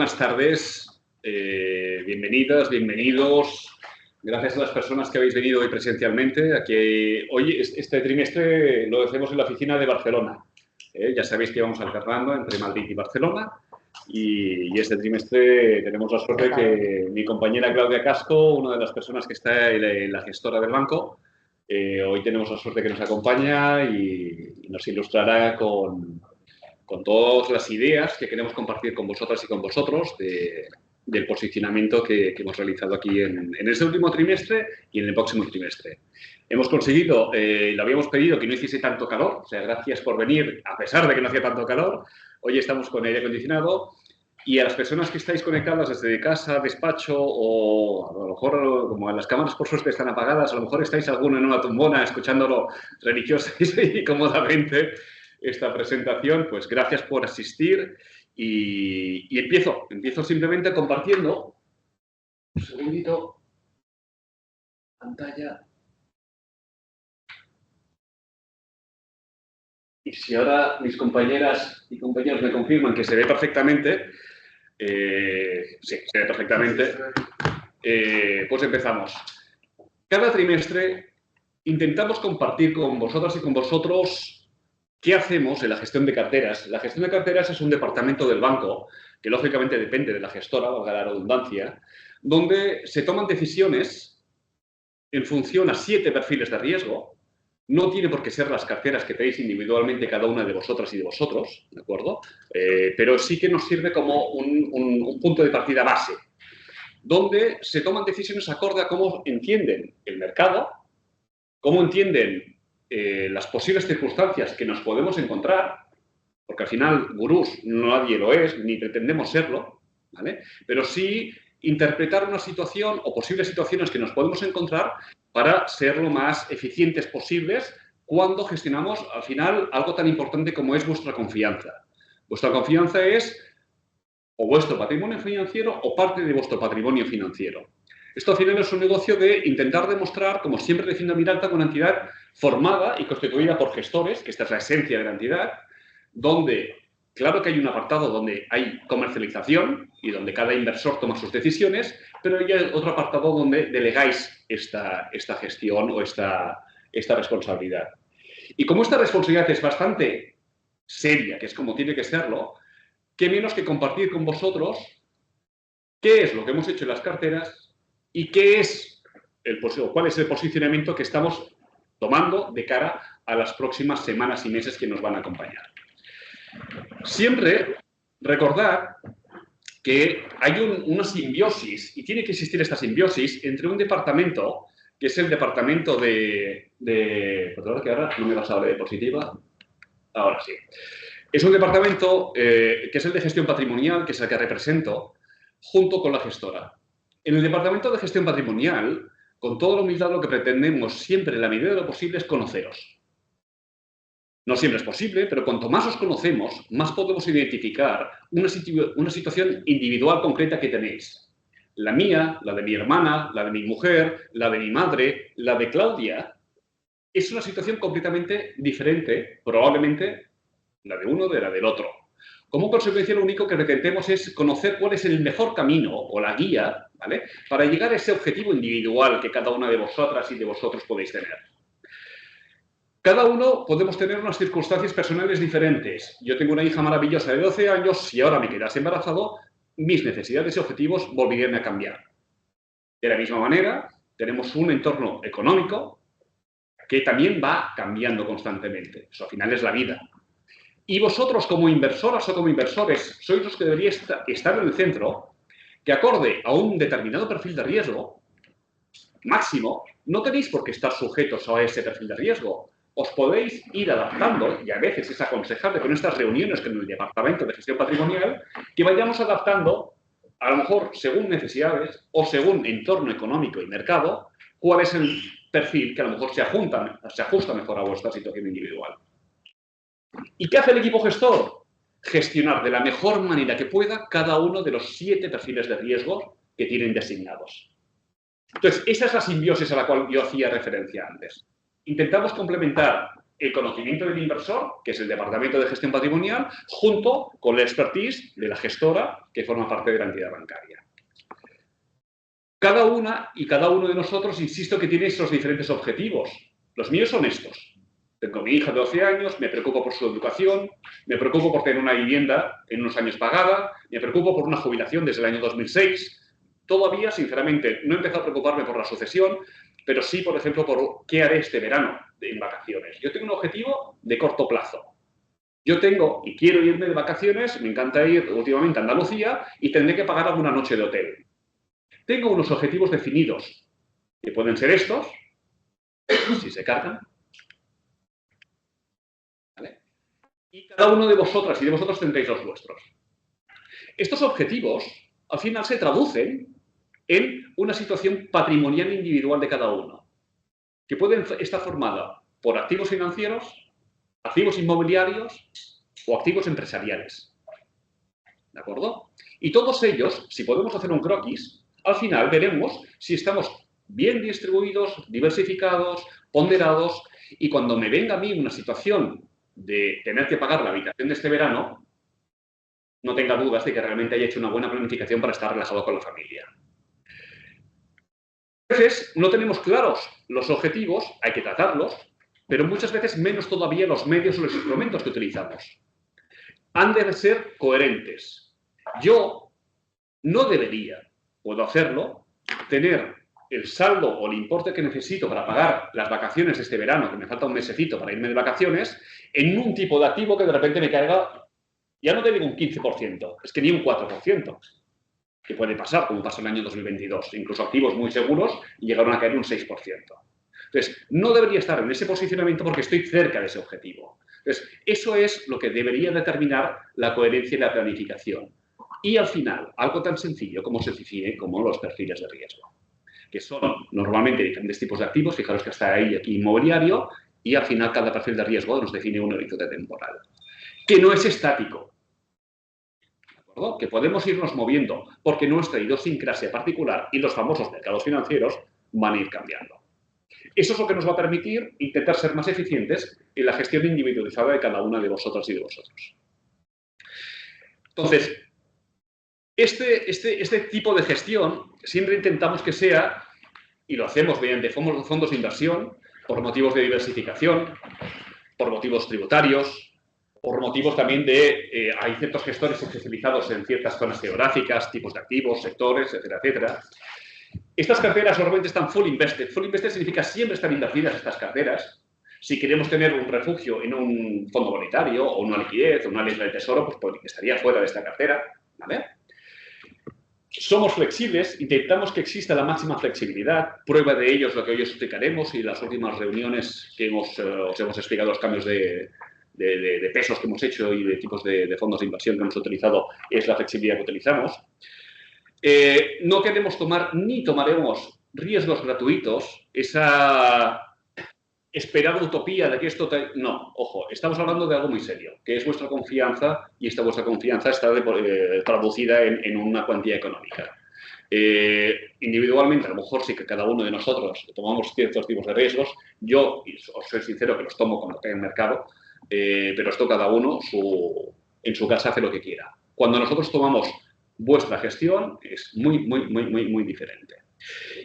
buenas tardes, bienvenidas, bienvenidos. Gracias a las personas que habéis venido hoy presencialmente. Aquí, hoy, este trimestre lo hacemos en la oficina de Barcelona. Ya sabéis que vamos alternando entre Madrid y Barcelona. Y este trimestre tenemos la suerte que mi compañera Claudia Casco, una de las personas que está en la gestora del banco, hoy tenemos la suerte que nos acompaña y nos ilustrará con todas las ideas que queremos compartir con vosotras y con vosotros del posicionamiento que hemos realizado aquí en este último trimestre y en el próximo trimestre. Hemos conseguido, lo habíamos pedido que no hiciese tanto calor, o sea, gracias por venir, a pesar de que no hacía tanto calor. Hoy estamos con aire acondicionado y a las personas que estáis conectadas desde casa, despacho o a lo mejor, como las cámaras por suerte están apagadas, a lo mejor estáis alguno en una tumbona escuchándolo religiosa y cómodamente esta presentación, pues gracias por asistir y empiezo simplemente compartiendo un segundito pantalla y si ahora mis compañeras y compañeros me confirman que se ve perfectamente, sí, se ve perfectamente, pues empezamos. Cada trimestre intentamos compartir con vosotras y con vosotros ¿qué hacemos en la gestión de carteras? La gestión de carteras es un departamento del banco, que lógicamente depende de la gestora, valga la redundancia, donde se toman decisiones en función a 7 perfiles de riesgo. No tiene por qué ser las carteras que tenéis individualmente cada una de vosotras y de vosotros, ¿de acuerdo? Pero sí que nos sirve como un punto de partida base, donde se toman decisiones acorde a cómo entienden el mercado, cómo entienden las posibles circunstancias que nos podemos encontrar, porque al final gurús nadie lo es, ni pretendemos serlo, ¿vale? Pero sí interpretar una situación o posibles situaciones que nos podemos encontrar para ser lo más eficientes posibles cuando gestionamos al final algo tan importante como es vuestra confianza. Vuestra confianza es o vuestro patrimonio financiero o parte de vuestro patrimonio financiero. Esto al final es un negocio de intentar demostrar, como siempre defiendo Miralta, con una entidad formada y constituida por gestores, que esta es la esencia de la entidad, donde, claro que hay un apartado donde hay comercialización y donde cada inversor toma sus decisiones, pero hay otro apartado donde delegáis esta gestión o esta responsabilidad. Y como esta responsabilidad es bastante seria, que es como tiene que serlo, qué menos que compartir con vosotros qué es lo que hemos hecho en las carteras y qué es cuál es el posicionamiento que estamos tomando de cara a las próximas semanas y meses que nos van a acompañar. Siempre recordad que hay una simbiosis, y tiene que existir esta simbiosis, entre un departamento, que es el departamento perdón, que ahora no me vas a hablar de diapositiva. Ahora sí. Es un departamento que es el de gestión patrimonial, que es el que represento, junto con la gestora. En el departamento de gestión patrimonial, con toda la humildad, lo que pretendemos siempre, en la medida de lo posible, es conoceros. No siempre es posible, pero cuanto más os conocemos, más podemos identificar una situación individual concreta que tenéis. La mía, la de mi hermana, la de mi mujer, la de mi madre, la de Claudia, es una situación completamente diferente, probablemente, la de uno de la del otro. Como consecuencia, lo único que pretendemos es conocer cuál es el mejor camino o la guía, ¿vale?, para llegar a ese objetivo individual que cada una de vosotras y de vosotros podéis tener. Cada uno podemos tener unas circunstancias personales diferentes. Yo tengo una hija maravillosa de 12 años, si ahora me quedase embarazado, mis necesidades y objetivos volverían a cambiar. De la misma manera, tenemos un entorno económico que también va cambiando constantemente. Eso al final es la vida. Y vosotros, como inversoras o como inversores, sois los que deberíais estar en el centro, que acorde a un determinado perfil de riesgo máximo, no tenéis por qué estar sujetos a ese perfil de riesgo. Os podéis ir adaptando, y a veces es aconsejable con estas reuniones con el Departamento de Gestión Patrimonial, que vayamos adaptando, a lo mejor según necesidades o según entorno económico y mercado, cuál es el perfil que a lo mejor se ajusta mejor a vuestra situación individual. ¿Y qué hace el equipo gestor? Gestionar de la mejor manera que pueda cada uno de los 7 perfiles de riesgo que tienen designados. Entonces, esa es la simbiosis a la cual yo hacía referencia antes. Intentamos complementar el conocimiento del inversor, que es el Departamento de Gestión Patrimonial, junto con la expertise de la gestora, que forma parte de la entidad bancaria. Cada una y cada uno de nosotros, insisto, que tiene esos diferentes objetivos. Los míos son estos. Tengo a mi hija de 12 años, me preocupo por su educación, me preocupo por tener una vivienda en unos años pagada, me preocupo por una jubilación desde el año 2006. Todavía, sinceramente, no he empezado a preocuparme por la sucesión, pero sí, por ejemplo, por qué haré este verano en vacaciones. Yo tengo un objetivo de corto plazo. Yo tengo y quiero irme de vacaciones, me encanta ir últimamente a Andalucía y tendré que pagar alguna noche de hotel. Tengo unos objetivos definidos, que pueden ser estos, si se cargan. ¿Vale? Y cada uno de vosotras y de vosotros tendréis los vuestros. Estos objetivos, al final, se traducen en una situación patrimonial individual de cada uno, que puede estar formada por activos financieros, activos inmobiliarios o activos empresariales. ¿De acuerdo? Y todos ellos, si podemos hacer un croquis, al final veremos si estamos bien distribuidos, diversificados, ponderados, y cuando me venga a mí una situación de tener que pagar la habitación de este verano, no tenga dudas de que realmente haya hecho una buena planificación para estar relajado con la familia. A veces no tenemos claros los objetivos, hay que tratarlos, pero muchas veces menos todavía los medios o los instrumentos que utilizamos. Han de ser coherentes. Yo no debería, puedo hacerlo, tener el saldo o el importe que necesito para pagar las vacaciones de este verano, que me falta un mesecito para irme de vacaciones, en un tipo de activo que de repente me caiga, ya no te digo un 15%, es que ni un 4%, que puede pasar, como pasó en el año 2022. Incluso activos muy seguros llegaron a caer un 6%. Entonces, no debería estar en ese posicionamiento porque estoy cerca de ese objetivo. Entonces, eso es lo que debería determinar la coherencia y la planificación. Y al final, algo tan sencillo como se define como los perfiles de riesgo, que son normalmente diferentes tipos de activos, fijaros que está ahí aquí inmobiliario, y al final cada perfil de riesgo nos define un horizonte temporal, que no es estático, ¿de acuerdo? Que podemos irnos moviendo, porque nuestra idiosincrasia particular y los famosos mercados financieros van a ir cambiando. Eso es lo que nos va a permitir intentar ser más eficientes en la gestión individualizada de cada una de vosotras y de vosotros. Entonces, este tipo de gestión siempre intentamos que sea, y lo hacemos mediante fondos de inversión, por motivos de diversificación, por motivos tributarios, por motivos también de, hay ciertos gestores especializados en ciertas zonas geográficas, tipos de activos, sectores, etcétera, etcétera. Estas carteras normalmente están full invested. Full invested significa siempre están invertidas estas carteras. Si queremos tener un refugio en un fondo monetario o una liquidez o una letra del tesoro, pues estaría fuera de esta cartera, ¿vale? Somos flexibles, intentamos que exista la máxima flexibilidad. Prueba de ello es lo que hoy os explicaremos y las últimas reuniones que os hemos explicado los cambios de pesos que hemos hecho y de tipos de fondos de inversión que hemos utilizado es la flexibilidad que utilizamos. No queremos tomar ni tomaremos riesgos gratuitos, esa esperada utopía de que esto... No, ojo, estamos hablando de algo muy serio, que es vuestra confianza y esta vuestra confianza está traducida en una cuantía económica. Individualmente, a lo mejor sí que cada uno de nosotros tomamos ciertos tipos de riesgos. Yo, os soy sincero, que los tomo cuando tenga el mercado, pero esto cada uno en su casa hace lo que quiera. Cuando nosotros tomamos vuestra gestión es muy diferente.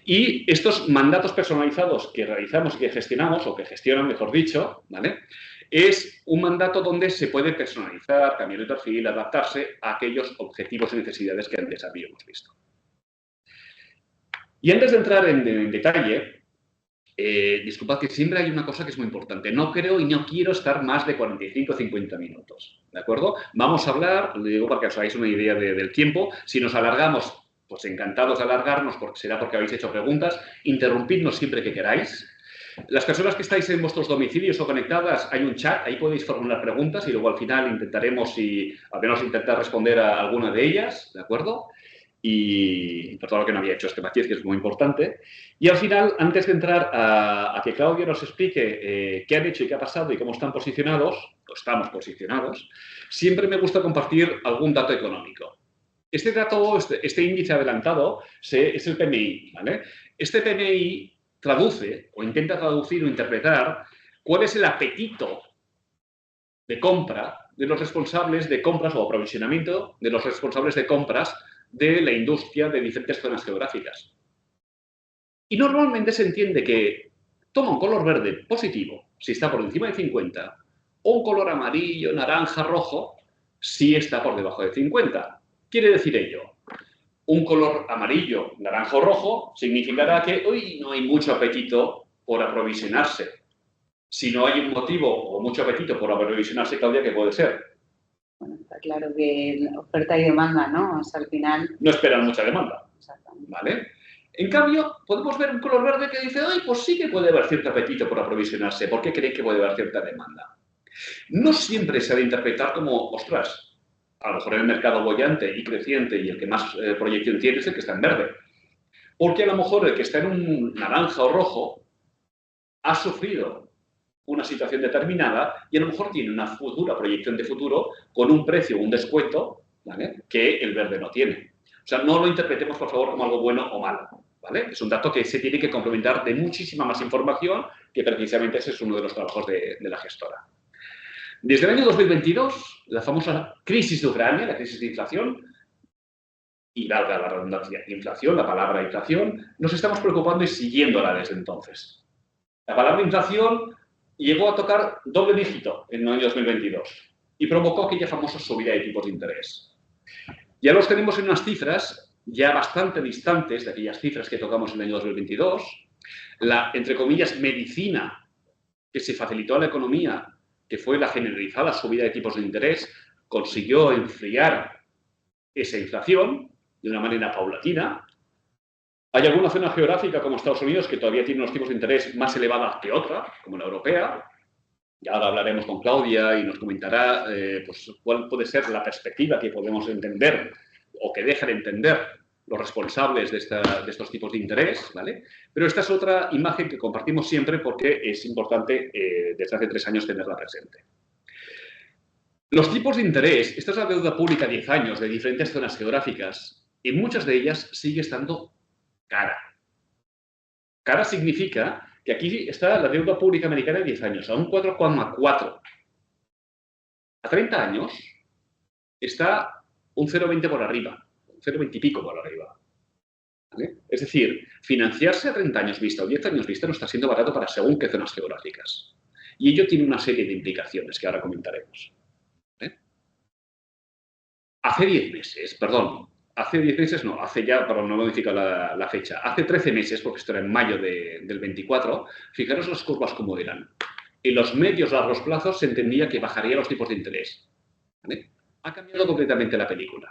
Y estos mandatos personalizados que realizamos y que gestionamos, o que gestionan, mejor dicho, ¿vale? Es un mandato donde se puede personalizar, cambiar el perfil, adaptarse a aquellos objetivos y necesidades que antes habíamos visto. Y antes de entrar en detalle, disculpad que siempre hay una cosa que es muy importante. No creo y no quiero estar más de 45 o 50 minutos, ¿de acuerdo? Vamos a hablar, lo digo para que os hagáis una idea del tiempo. Si nos alargamos, pues encantados de alargarnos, porque será porque habéis hecho preguntas. Interrumpidnos siempre que queráis. Las personas que estáis en vuestros domicilios o conectadas, hay un chat, ahí podéis formular preguntas y luego al final intentaremos, al menos intentar responder a alguna de ellas, ¿de acuerdo? Y por todo lo que no había hecho este matiz, que es muy importante. Y al final, antes de entrar a que Claudia nos explique qué han hecho y qué ha pasado y cómo están posicionados, o estamos posicionados, siempre me gusta compartir algún dato económico. Este dato, este índice adelantado, es el PMI, ¿vale? Este PMI traduce, o intenta traducir o interpretar, cuál es el apetito de compra de los responsables de compras o aprovisionamiento de los responsables de compras de la industria de diferentes zonas geográficas. Y normalmente se entiende que toma un color verde positivo si está por encima de 50 o un color amarillo, naranja, rojo si está por debajo de 50. Quiere decir ello, un color amarillo, naranja o rojo significará que hoy no hay mucho apetito por aprovisionarse. Si no hay un motivo o mucho apetito por aprovisionarse, Claudia, ¿qué puede ser? Bueno, está claro que oferta y demanda, ¿no? O sea, al final... No esperan mucha demanda. Exactamente. ¿Vale? En cambio, podemos ver un color verde que dice, ay, pues sí que puede haber cierto apetito por aprovisionarse. ¿Por qué cree que puede haber cierta demanda? No siempre se ha de interpretar como, ostras, a lo mejor en el mercado boyante y creciente y el que más proyección tiene es el que está en verde. Porque a lo mejor el que está en un naranja o rojo ha sufrido una situación determinada y a lo mejor tiene una futura proyección de futuro con un precio o un descuento, ¿vale?, que el verde no tiene. O sea, no lo interpretemos, por favor, como algo bueno o malo, ¿vale? Es un dato que se tiene que complementar de muchísima más información, que precisamente ese es uno de los trabajos de la gestora. Desde el año 2022, la famosa crisis de Ucrania, la crisis de inflación, y valga la redundancia, inflación, la palabra inflación, nos estamos preocupando y siguiéndola desde entonces. La palabra inflación llegó a tocar doble dígito en el año 2022 y provocó aquella famosa subida de tipos de interés. Ya los tenemos en unas cifras ya bastante distantes de aquellas cifras que tocamos en el año 2022. La, entre comillas, medicina que se facilitó a la economía, que fue la generalizada subida de tipos de interés, consiguió enfriar esa inflación de una manera paulatina. Hay alguna zona geográfica como Estados Unidos que todavía tiene unos tipos de interés más elevados que otra, como la europea. Y ahora hablaremos con Claudia y nos comentará pues, cuál puede ser la perspectiva que podemos entender o que dejan de entender los responsables de estos tipos de interés, ¿vale? Pero esta es otra imagen que compartimos siempre porque es importante desde hace 3 años tenerla presente. Los tipos de interés, esta es la deuda pública a 10 años de diferentes zonas geográficas, y muchas de ellas sigue estando cara. Cara significa que aquí está la deuda pública americana de 10 años, a un 4,4. A 30 años está un 0,20 por arriba, un 0,20 y pico por arriba. ¿Vale? Es decir, financiarse a 30 años vista o 10 años vista no está siendo barato para según qué zonas geográficas. Y ello tiene una serie de implicaciones que ahora comentaremos. ¿Vale? Hace 10 meses, perdón, hace 10 meses no, hace ya, perdón, no modifico la fecha, hace 13 meses, porque esto era en mayo del 24, fijaros las curvas como eran. En los medios largos plazos se entendía que bajaría los tipos de interés. ¿Vale? Ha cambiado completamente la película.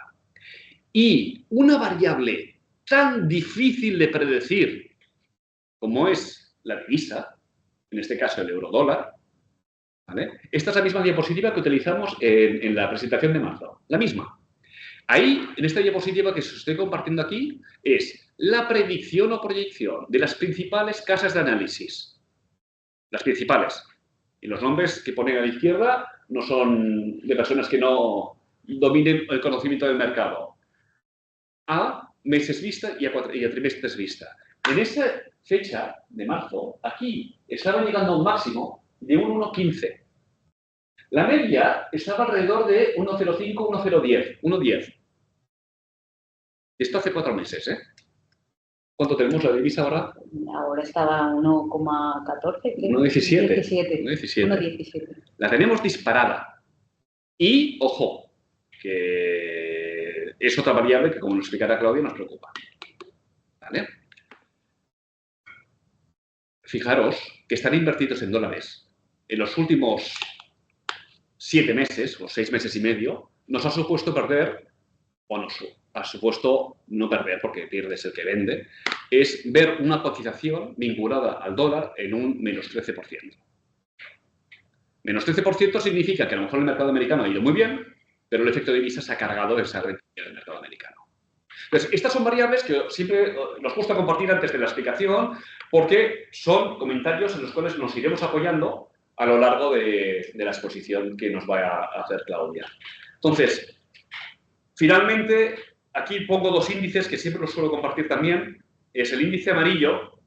Y una variable tan difícil de predecir como es la divisa, en este caso el eurodólar, ¿vale? Esta es la misma diapositiva que utilizamos en la presentación de marzo, la misma. Ahí, en esta diapositiva que os estoy compartiendo aquí, es la predicción o proyección de las principales casas de análisis. Las principales. Y los nombres que ponen a la izquierda no son de personas que no dominen el conocimiento del mercado. A meses vista y a trimestres vista. En esa fecha de marzo, aquí estaba llegando a un máximo de un 1,15. La media estaba alrededor de 1,05, 1,010, 1,10. Esto hace 4 meses, ¿eh? ¿Cuánto tenemos la divisa ahora? Ahora estaba 1,14, creo. 1,17. 1,17. La tenemos disparada. Y, ojo, que es otra variable que, como nos explicará Claudia, nos preocupa. ¿Vale? Fijaros que están invertidos en dólares. En los últimos 7 meses, o 6 meses y medio, nos ha supuesto perder, o nos ha supuesto no perder, porque pierde es el que vende, es ver una cotización vinculada al dólar en un menos 13%. Menos 13% significa que a lo mejor el mercado americano ha ido muy bien, pero el efecto de divisa se ha cargado de esa rentabilidad del mercado americano. Entonces, estas son variables que siempre nos gusta compartir antes de la explicación, porque son comentarios en los cuales nos iremos apoyando a lo largo de la exposición que nos va a hacer Claudia. Entonces, finalmente, aquí pongo 2 índices que siempre los suelo compartir también. Es el índice amarillo,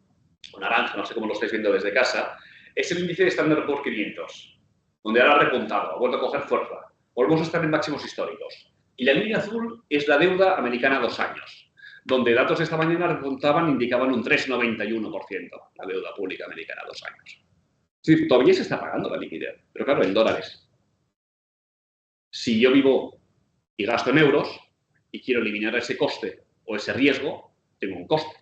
o naranja, no sé cómo lo estáis viendo desde casa, es el índice de Standard & Poor's 500, donde ahora ha repuntado, ha vuelto a coger fuerza. Volvemos a estar en máximos históricos. Y la línea azul es la deuda americana a 2 años, donde datos de esta mañana repuntaban, indicaban un 3,91% la deuda pública americana a 2 años. Es decir, todavía se está pagando la liquidez, pero claro, en dólares. Si yo vivo y gasto en euros y quiero eliminar ese coste o ese riesgo, tengo un coste.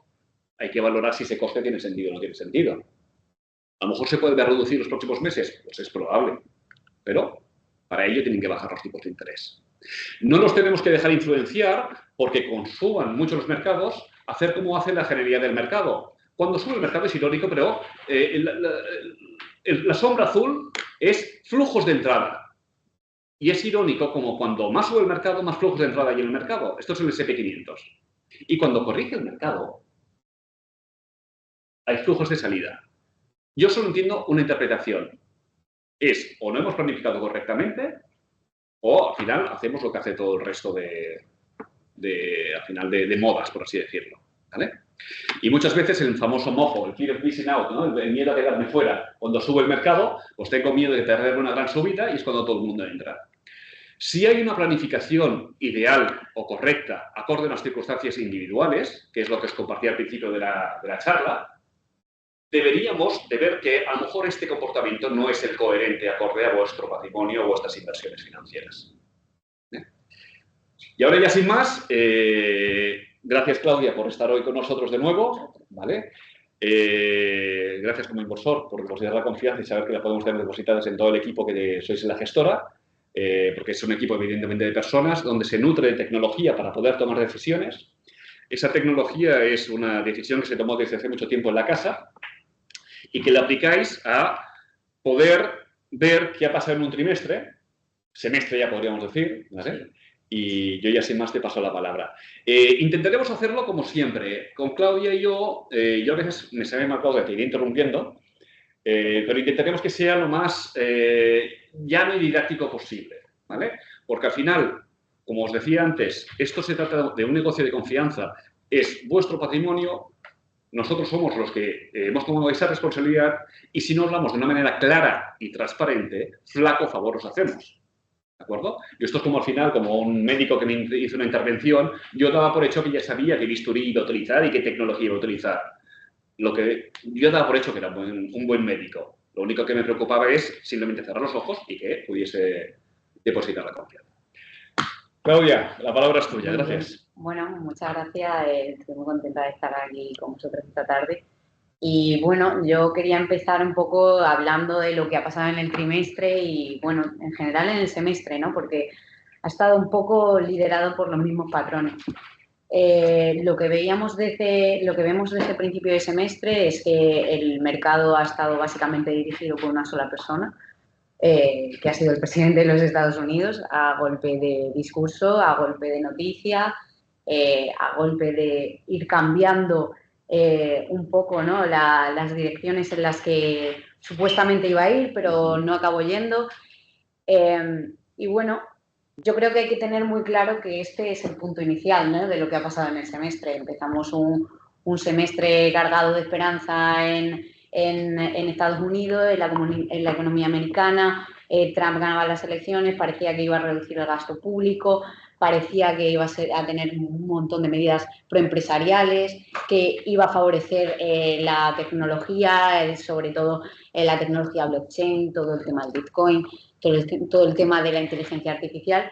Hay que valorar si ese coste tiene sentido o no tiene sentido. A lo mejor se puede reducir los próximos meses, pues es probable, pero para ello tienen que bajar los tipos de interés. No nos tenemos que dejar influenciar porque consuman mucho los mercados, hacer como hace la generalidad del mercado. Cuando sube el mercado es irónico, pero la sombra azul es flujos de entrada. Y es irónico como cuando más sube el mercado, más flujos de entrada hay en el mercado. Esto es el S&P 500. Y cuando corrige el mercado, hay flujos de salida. Yo solo entiendo una interpretación. Es o no hemos planificado correctamente o al final hacemos lo que hace todo el resto de modas, por así decirlo. ¿Vale? Y muchas veces el famoso mofo, el fear of missing out, ¿no? El miedo a quedarme fuera. Cuando sube el mercado, pues tengo miedo de perder una gran subida y es cuando todo el mundo entra. Si hay una planificación ideal o correcta, acorde a las circunstancias individuales, que es lo que os compartí al principio de la charla, deberíamos de ver que a lo mejor este comportamiento no es el coherente acorde a vuestro patrimonio o vuestras inversiones financieras. Y ahora ya sin más, gracias Claudia por estar hoy con nosotros de nuevo, ¿vale? Gracias como inversor por depositar la confianza y saber que la podemos tener depositadas en todo el equipo que sois en la gestora, porque es un equipo evidentemente de personas donde se nutre de tecnología para poder tomar decisiones. Esa tecnología es una decisión que se tomó desde hace mucho tiempo en la casa y que la aplicáis a poder ver qué ha pasado en un semestre ya podríamos decir, ¿vale? Y yo ya sin más te paso la palabra. Intentaremos hacerlo como siempre. Con Claudia y yo a veces me sale mal Claudia, te iré interrumpiendo, pero intentaremos que sea lo más llano y didáctico posible, ¿vale? Porque al final, como os decía antes, esto se trata de un negocio de confianza, es vuestro patrimonio, nosotros somos los que hemos tomado esa responsabilidad y si no hablamos de una manera clara y transparente, flaco favor os hacemos. ¿De acuerdo? Y esto es como al final, como un médico que me hizo una intervención, yo daba por hecho que ya sabía qué bisturí iba a utilizar y qué tecnología iba a utilizar. Yo daba por hecho que era un buen médico. Lo único que me preocupaba es simplemente cerrar los ojos y que pudiese depositar la confianza. Claudia, la palabra es tuya. Gracias. Bueno, muchas gracias. Estoy muy contenta de estar aquí con vosotros esta tarde. Y bueno, yo quería empezar un poco hablando de lo que ha pasado en el trimestre y, bueno, en general en el semestre, ¿no? Porque ha estado un poco liderado por los mismos patrones. Lo que vemos desde el principio de semestre es que el mercado ha estado básicamente dirigido por una sola persona, que ha sido el presidente de los Estados Unidos, a golpe de discurso, a golpe de noticia, a golpe de ir cambiando un poco, ¿no? las direcciones en las que supuestamente iba a ir, pero no acabó yendo. Y bueno, yo creo que hay que tener muy claro que este es el punto inicial, ¿no? De lo que ha pasado en el semestre. Empezamos un semestre cargado de esperanza en Estados Unidos, en la economía americana. Trump ganaba las elecciones, parecía que iba a reducir el gasto público, parecía que iba a tener un montón de medidas proempresariales, que iba a favorecer la tecnología, sobre todo la tecnología blockchain, todo el tema del Bitcoin, todo el tema de la inteligencia artificial.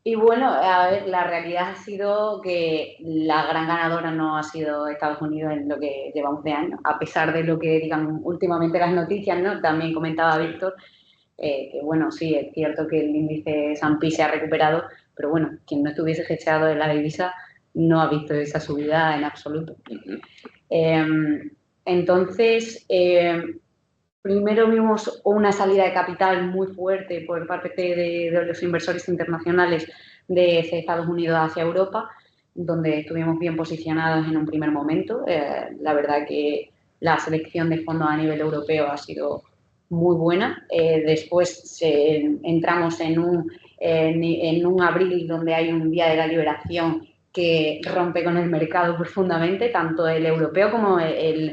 Y bueno, a ver, la realidad ha sido que la gran ganadora no ha sido Estados Unidos en lo que llevamos de año, a pesar de lo que digan últimamente las noticias, ¿no? También comentaba Víctor que, bueno, sí, es cierto que el índice S&P se ha recuperado, pero bueno, quien no estuviese hedgeado en la divisa no ha visto esa subida en absoluto. Entonces, primero vimos una salida de capital muy fuerte por parte de los inversores internacionales de Estados Unidos hacia Europa, donde estuvimos bien posicionados en un primer momento. La verdad que la selección de fondos a nivel europeo ha sido muy buena. Después entramos en un abril donde hay un día de la liberación que rompe con el mercado profundamente, tanto el europeo como el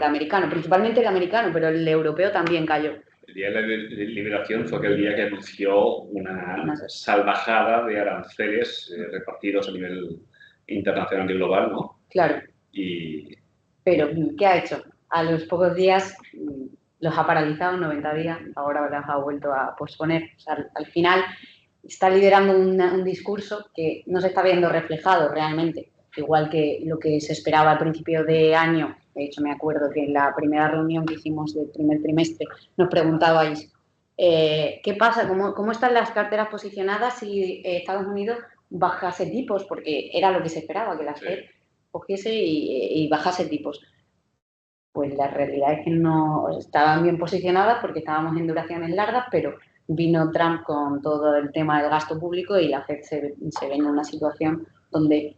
americano, principalmente el americano, pero el europeo también cayó. El día de la liberación fue aquel día que anunció una salvajada de aranceles repartidos a nivel internacional y global, ¿no? Claro. Y... Pero, ¿qué ha hecho? A los pocos días los ha paralizado, 90 días, ahora los ha vuelto a posponer. O sea, al final está liderando un discurso que no se está viendo reflejado realmente, igual que lo que se esperaba al principio de año. De hecho, me acuerdo que en la primera reunión que hicimos del primer trimestre nos preguntabais ¿qué pasa? ¿Cómo están las carteras posicionadas si Estados Unidos bajase tipos? Porque era lo que se esperaba, que la Fed cogiese y bajase tipos. Pues la realidad es que no estaban bien posicionadas porque estábamos en duraciones largas, pero vino Trump con todo el tema del gasto público y la Fed se ve en una situación donde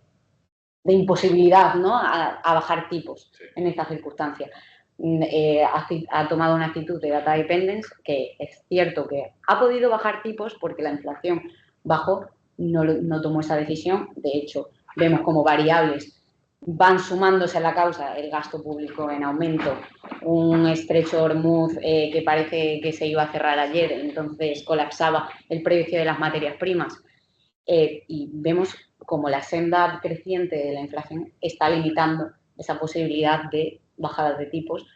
de imposibilidad, ¿no?, a bajar tipos en estas circunstancias. Ha tomado una actitud de data dependence, que es cierto que ha podido bajar tipos porque la inflación bajó, no tomó esa decisión. De hecho, vemos como variables van sumándose a la causa, el gasto público en aumento, un estrecho Hormuz que parece que se iba a cerrar ayer, entonces colapsaba el precio de las materias primas. Y vemos como la senda creciente de la inflación está limitando esa posibilidad de bajadas de tipos,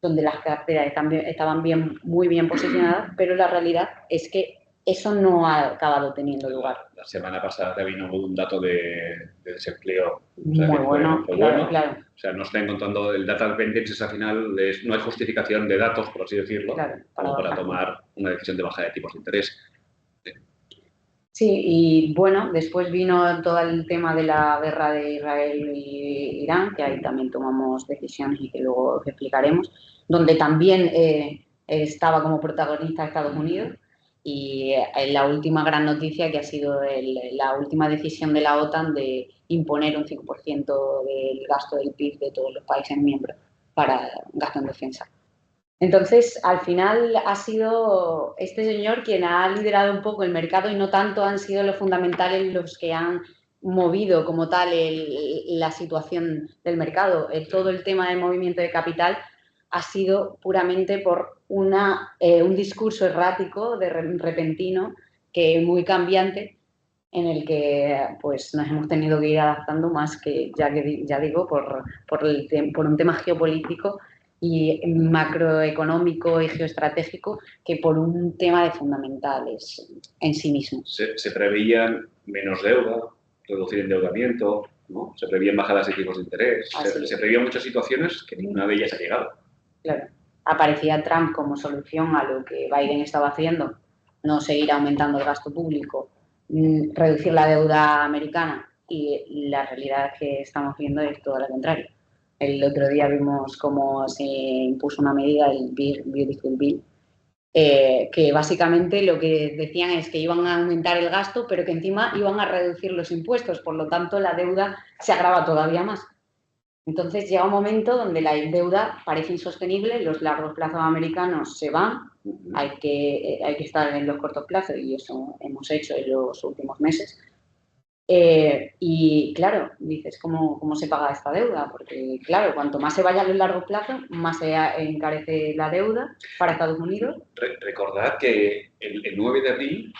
donde las carteras estaban muy bien posicionadas, pero la realidad es que eso no ha acabado teniendo lugar. La semana pasada vino un dato de desempleo. Muy bueno, claro. O sea, no está encontrando el data dependence, al final no hay justificación de datos, por así decirlo, claro, para tomar una decisión de bajada de tipos de interés. Sí, y bueno, después vino todo el tema de la guerra de Israel y Irán, que ahí también tomamos decisiones y que luego os explicaremos, donde también estaba como protagonista Estados Unidos, y la última gran noticia que ha sido la última decisión de la OTAN de imponer un 5% del gasto del PIB de todos los países miembros para gasto en defensa. Entonces, al final ha sido este señor quien ha liderado un poco el mercado y no tanto han sido los fundamentales los que han movido como tal la situación del mercado. Todo el tema del movimiento de capital ha sido puramente por un discurso errático, repentino, que muy cambiante, en el que pues nos hemos tenido que ir adaptando más que, ya digo, por un tema geopolítico y macroeconómico y geoestratégico que por un tema de fundamentales en sí mismo. Se preveían menos deuda, reducir endeudamiento, ¿no? Se preveían bajadas de tipos de interés, se preveían muchas situaciones que ninguna de ellas ha llegado. Claro. Aparecía Trump como solución a lo que Biden estaba haciendo, no seguir aumentando el gasto público, reducir la deuda americana, y la realidad que estamos viendo es todo lo contrario. El otro día vimos cómo se impuso una medida, el Beautiful Bill, que básicamente lo que decían es que iban a aumentar el gasto, pero que encima iban a reducir los impuestos, por lo tanto la deuda se agrava todavía más. Entonces llega un momento donde la deuda parece insostenible, los largos plazos americanos se van, hay que estar en los cortos plazos, y eso hemos hecho en los últimos meses. Y claro, dices, ¿cómo se paga esta deuda? Porque claro, cuanto más se vaya a los largos plazos, más se encarece la deuda para Estados Unidos. Recordad que el 9 de abril,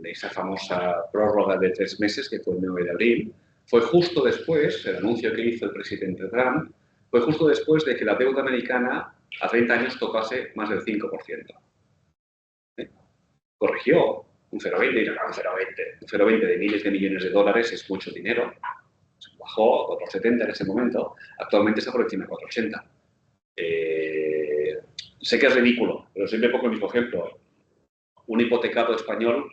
esa famosa prórroga de 3 meses, que fue el 9 de abril, fue justo después, el anuncio que hizo el presidente Trump, fue justo después de que la deuda americana a 30 años tocase más del 5%. Corrigió un 0,20 y no, un 0,20 de miles de millones de dólares es mucho dinero. Bajó a 4,70 en ese momento, actualmente está por encima de 4,80. Sé que es ridículo, pero siempre pongo el mismo ejemplo. Un hipotecado español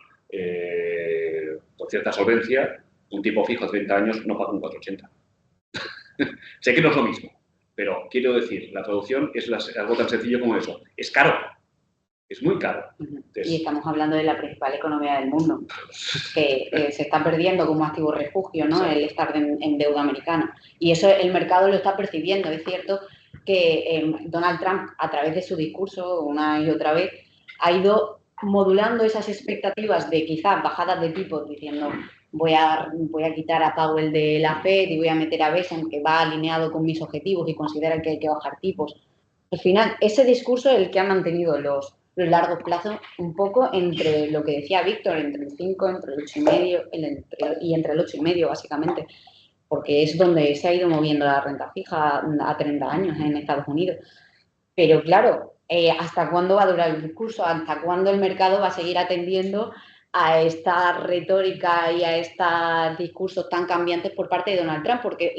con cierta solvencia, un tipo fijo a 30 años no paga un 4,80. Sé que no es lo mismo, pero quiero decir, la traducción es algo tan sencillo como eso. Es caro. Es muy caro. Entonces, y estamos hablando de la principal economía del mundo, que se está perdiendo como activo refugio, ¿no? Sí. El estar en deuda americana. Y eso el mercado lo está percibiendo. Es cierto que Donald Trump, a través de su discurso, una y otra vez, ha ido modulando esas expectativas de quizás bajadas de tipos, diciendo voy a quitar a Powell de la Fed y voy a meter a Bessent, que va alineado con mis objetivos y considera que hay que bajar tipos. Al final, ese discurso es el que ha mantenido los largos plazos un poco entre lo que decía Víctor, entre el 5, entre el 8,5 y entre el 8,5 básicamente, porque es donde se ha ido moviendo la renta fija a 30 años en Estados Unidos. Pero claro, ¿hasta cuándo va a durar el discurso? ¿Hasta cuándo el mercado va a seguir atendiendo a esta retórica y a estos discursos tan cambiantes por parte de Donald Trump? Porque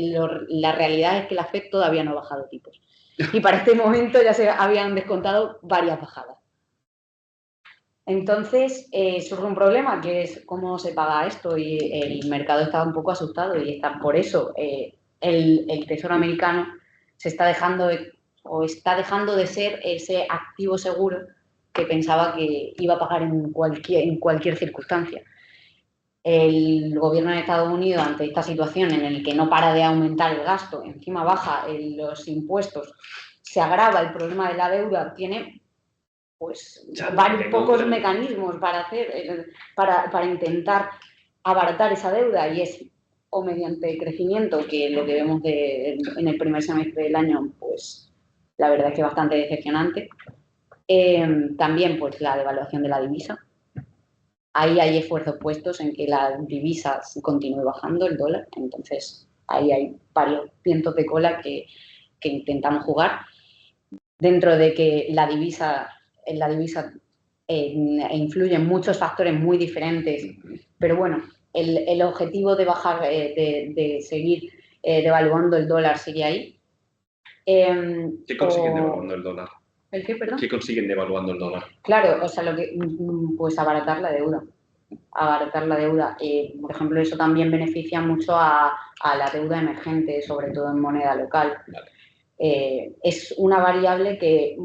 la realidad es que la Fed todavía no ha bajado tipos. Y para este momento ya se habían descontado varias bajadas. Entonces, surge un problema, que es cómo se paga esto, y el mercado está un poco asustado, y por eso el Tesoro americano se está dejando de ser ese activo seguro que pensaba que iba a pagar en cualquier circunstancia. El gobierno de Estados Unidos, ante esta situación en la que no para de aumentar el gasto, encima baja los impuestos, se agrava el problema de la deuda, tiene pues varios pocos mecanismos para intentar abaratar esa deuda, y es o mediante crecimiento, que lo que vemos en el primer semestre del año, pues la verdad es que bastante decepcionante. También pues la devaluación de la divisa. Ahí hay esfuerzos puestos en que la divisa continúe bajando, el dólar, entonces ahí hay varios vientos de cola que intentamos jugar. Dentro de que en la divisa influyen muchos factores muy diferentes, pero bueno, el objetivo de bajar, de seguir devaluando el dólar sigue ahí. ¿Qué consiguen devaluando el dólar? ¿El qué, perdón? ¿Qué consiguen devaluando el dólar? Claro, o sea, pues abaratar la deuda. Abaratar la deuda. Por ejemplo, eso también beneficia mucho a la deuda emergente, sobre todo en moneda local. Vale. Es una variable que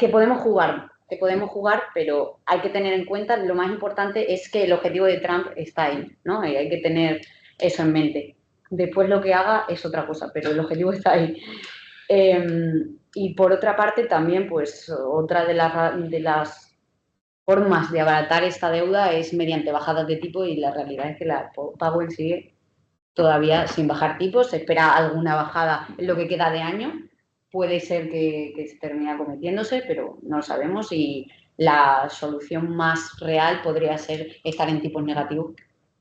podemos jugar, pero hay que tener en cuenta, lo más importante es que el objetivo de Trump está ahí, ¿no? Y hay que tener eso en mente. Después lo que haga es otra cosa, pero el objetivo está ahí. Y por otra parte también, pues otra de las formas de abaratar esta deuda es mediante bajadas de tipo, y la realidad es que la Powell sigue todavía sin bajar tipos. Se espera alguna bajada en lo que queda de año. Puede ser que se termine cometiéndose, pero no lo sabemos, y la solución más real podría ser estar en tipos negativos,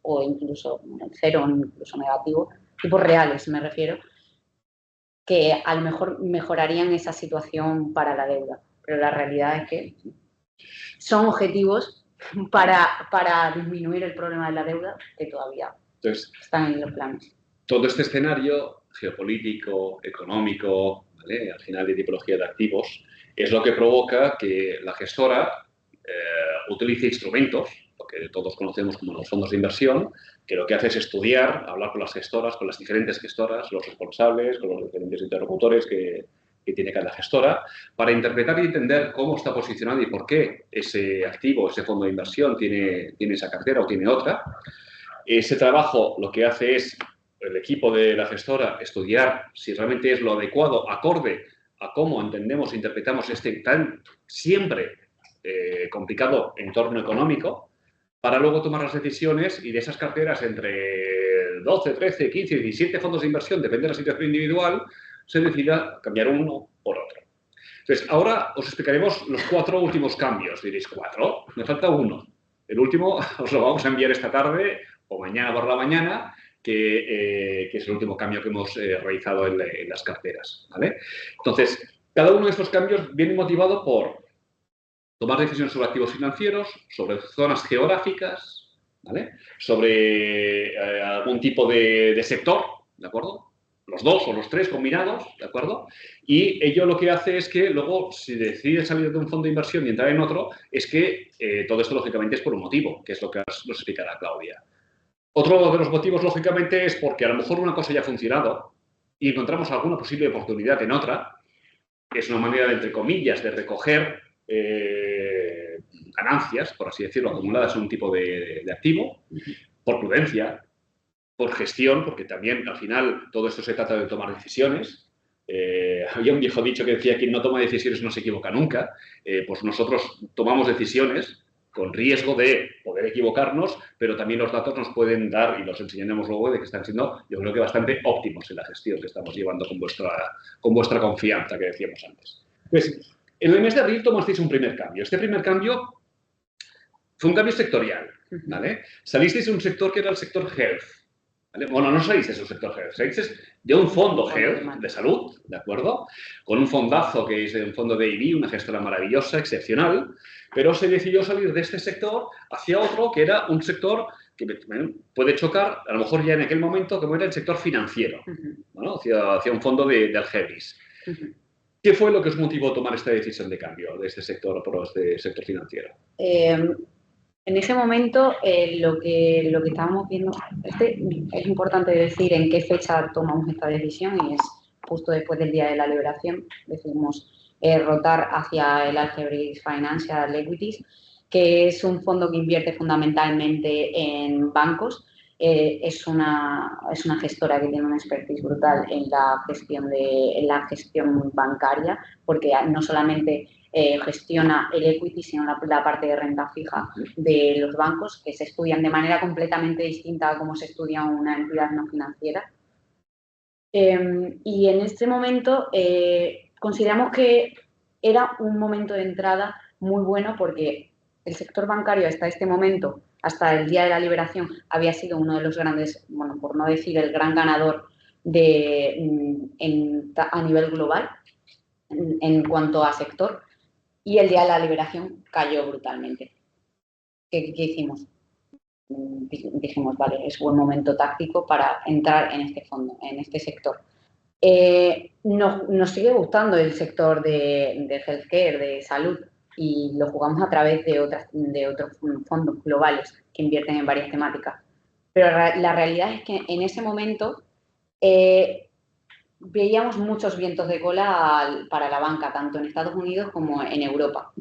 o incluso cero, incluso negativo, tipos reales me refiero, que a lo mejor mejorarían esa situación para la deuda. Pero la realidad es que son objetivos para disminuir el problema de la deuda que todavía están en los planes. Todo este escenario geopolítico, económico, ¿vale?, al final de tipología de activos, es lo que provoca que la gestora utilice instrumentos, lo que todos conocemos como los fondos de inversión, que lo que hace es estudiar, hablar con las gestoras, con las diferentes gestoras, los responsables, con los diferentes interlocutores que tiene cada gestora, para interpretar y entender cómo está posicionado y por qué ese activo, ese fondo de inversión tiene esa cartera o tiene otra. Ese trabajo lo que hace es el equipo de la gestora estudiar si realmente es lo adecuado, acorde a cómo entendemos e interpretamos este tan siempre complicado entorno económico, para luego tomar las decisiones y de esas carteras entre 12, 13, 15, 17 fondos de inversión, depende de la situación individual, se decida cambiar uno por otro. Entonces, ahora os explicaremos los 4 últimos cambios. Diréis, ¿4? Me falta uno. El último os lo vamos a enviar esta tarde o mañana por la mañana, que es el último cambio que hemos realizado en las carteras, ¿vale? Entonces, cada uno de estos cambios viene motivado por tomar decisiones sobre activos financieros, sobre zonas geográficas, ¿vale?, sobre algún tipo de sector, ¿de acuerdo? Los dos o los tres combinados, ¿de acuerdo? Y ello lo que hace es que luego, si decides salir de un fondo de inversión y entrar en otro, es que todo esto, lógicamente, es por un motivo, que es lo que nos explicará Claudia. Otro de los motivos, lógicamente, es porque a lo mejor una cosa ya ha funcionado y encontramos alguna posible oportunidad en otra. Es una manera, de, entre comillas, de recoger ganancias, por así decirlo, acumuladas en un tipo de activo, por prudencia, por gestión, porque también al final todo esto se trata de tomar decisiones. Había un viejo dicho que decía: quien no toma decisiones no se equivoca nunca. Pues nosotros tomamos decisiones con riesgo de poder equivocarnos, pero también los datos nos pueden dar, y los enseñaremos luego, de que están siendo, yo creo que bastante óptimos en la gestión que estamos llevando con vuestra confianza que decíamos antes. Pues, en el mes de abril tomasteis un primer cambio. Este primer cambio fue un cambio sectorial, ¿vale? Salisteis de un sector que era el sector health, ¿vale? Bueno, no salisteis de un sector health, salisteis de un fondo health, de salud, ¿de acuerdo? Con un fondazo que es un fondo de IB, una gestora maravillosa, excepcional, pero se decidió salir de este sector hacia otro que era un sector que puede chocar, a lo mejor ya en aquel momento, como era el sector financiero, ¿no? Hacia un fondo del Hedis. ¿Qué fue lo que os motivó a tomar esta decisión de cambio de este sector por este sector financiero? En ese momento, lo que estábamos viendo, es importante decir en qué fecha tomamos esta decisión y es justo después del Día de la Liberación. Decidimos rotar hacia el Algebris Financial Equities, que es un fondo que invierte fundamentalmente en bancos. Es una gestora que tiene una expertise brutal en la gestión bancaria, porque no solamente gestiona el equity, sino la parte de renta fija de los bancos, que se estudian de manera completamente distinta a cómo se estudia una entidad no financiera. Y en este momento consideramos que era un momento de entrada muy bueno porque el sector bancario hasta este momento, hasta el Día de la Liberación, había sido uno de los grandes, bueno, por no decir el gran ganador a nivel global en cuanto a sector, y el Día de la Liberación cayó brutalmente. ¿Qué hicimos? Dijimos, vale, es buen momento táctico para entrar en este fondo, en este sector. Nos sigue gustando el sector de healthcare, de salud, y lo jugamos a través de otros fondos globales que invierten en varias temáticas. Pero la realidad es que en ese momento veíamos muchos vientos de cola para la banca, tanto en Estados Unidos como en Europa.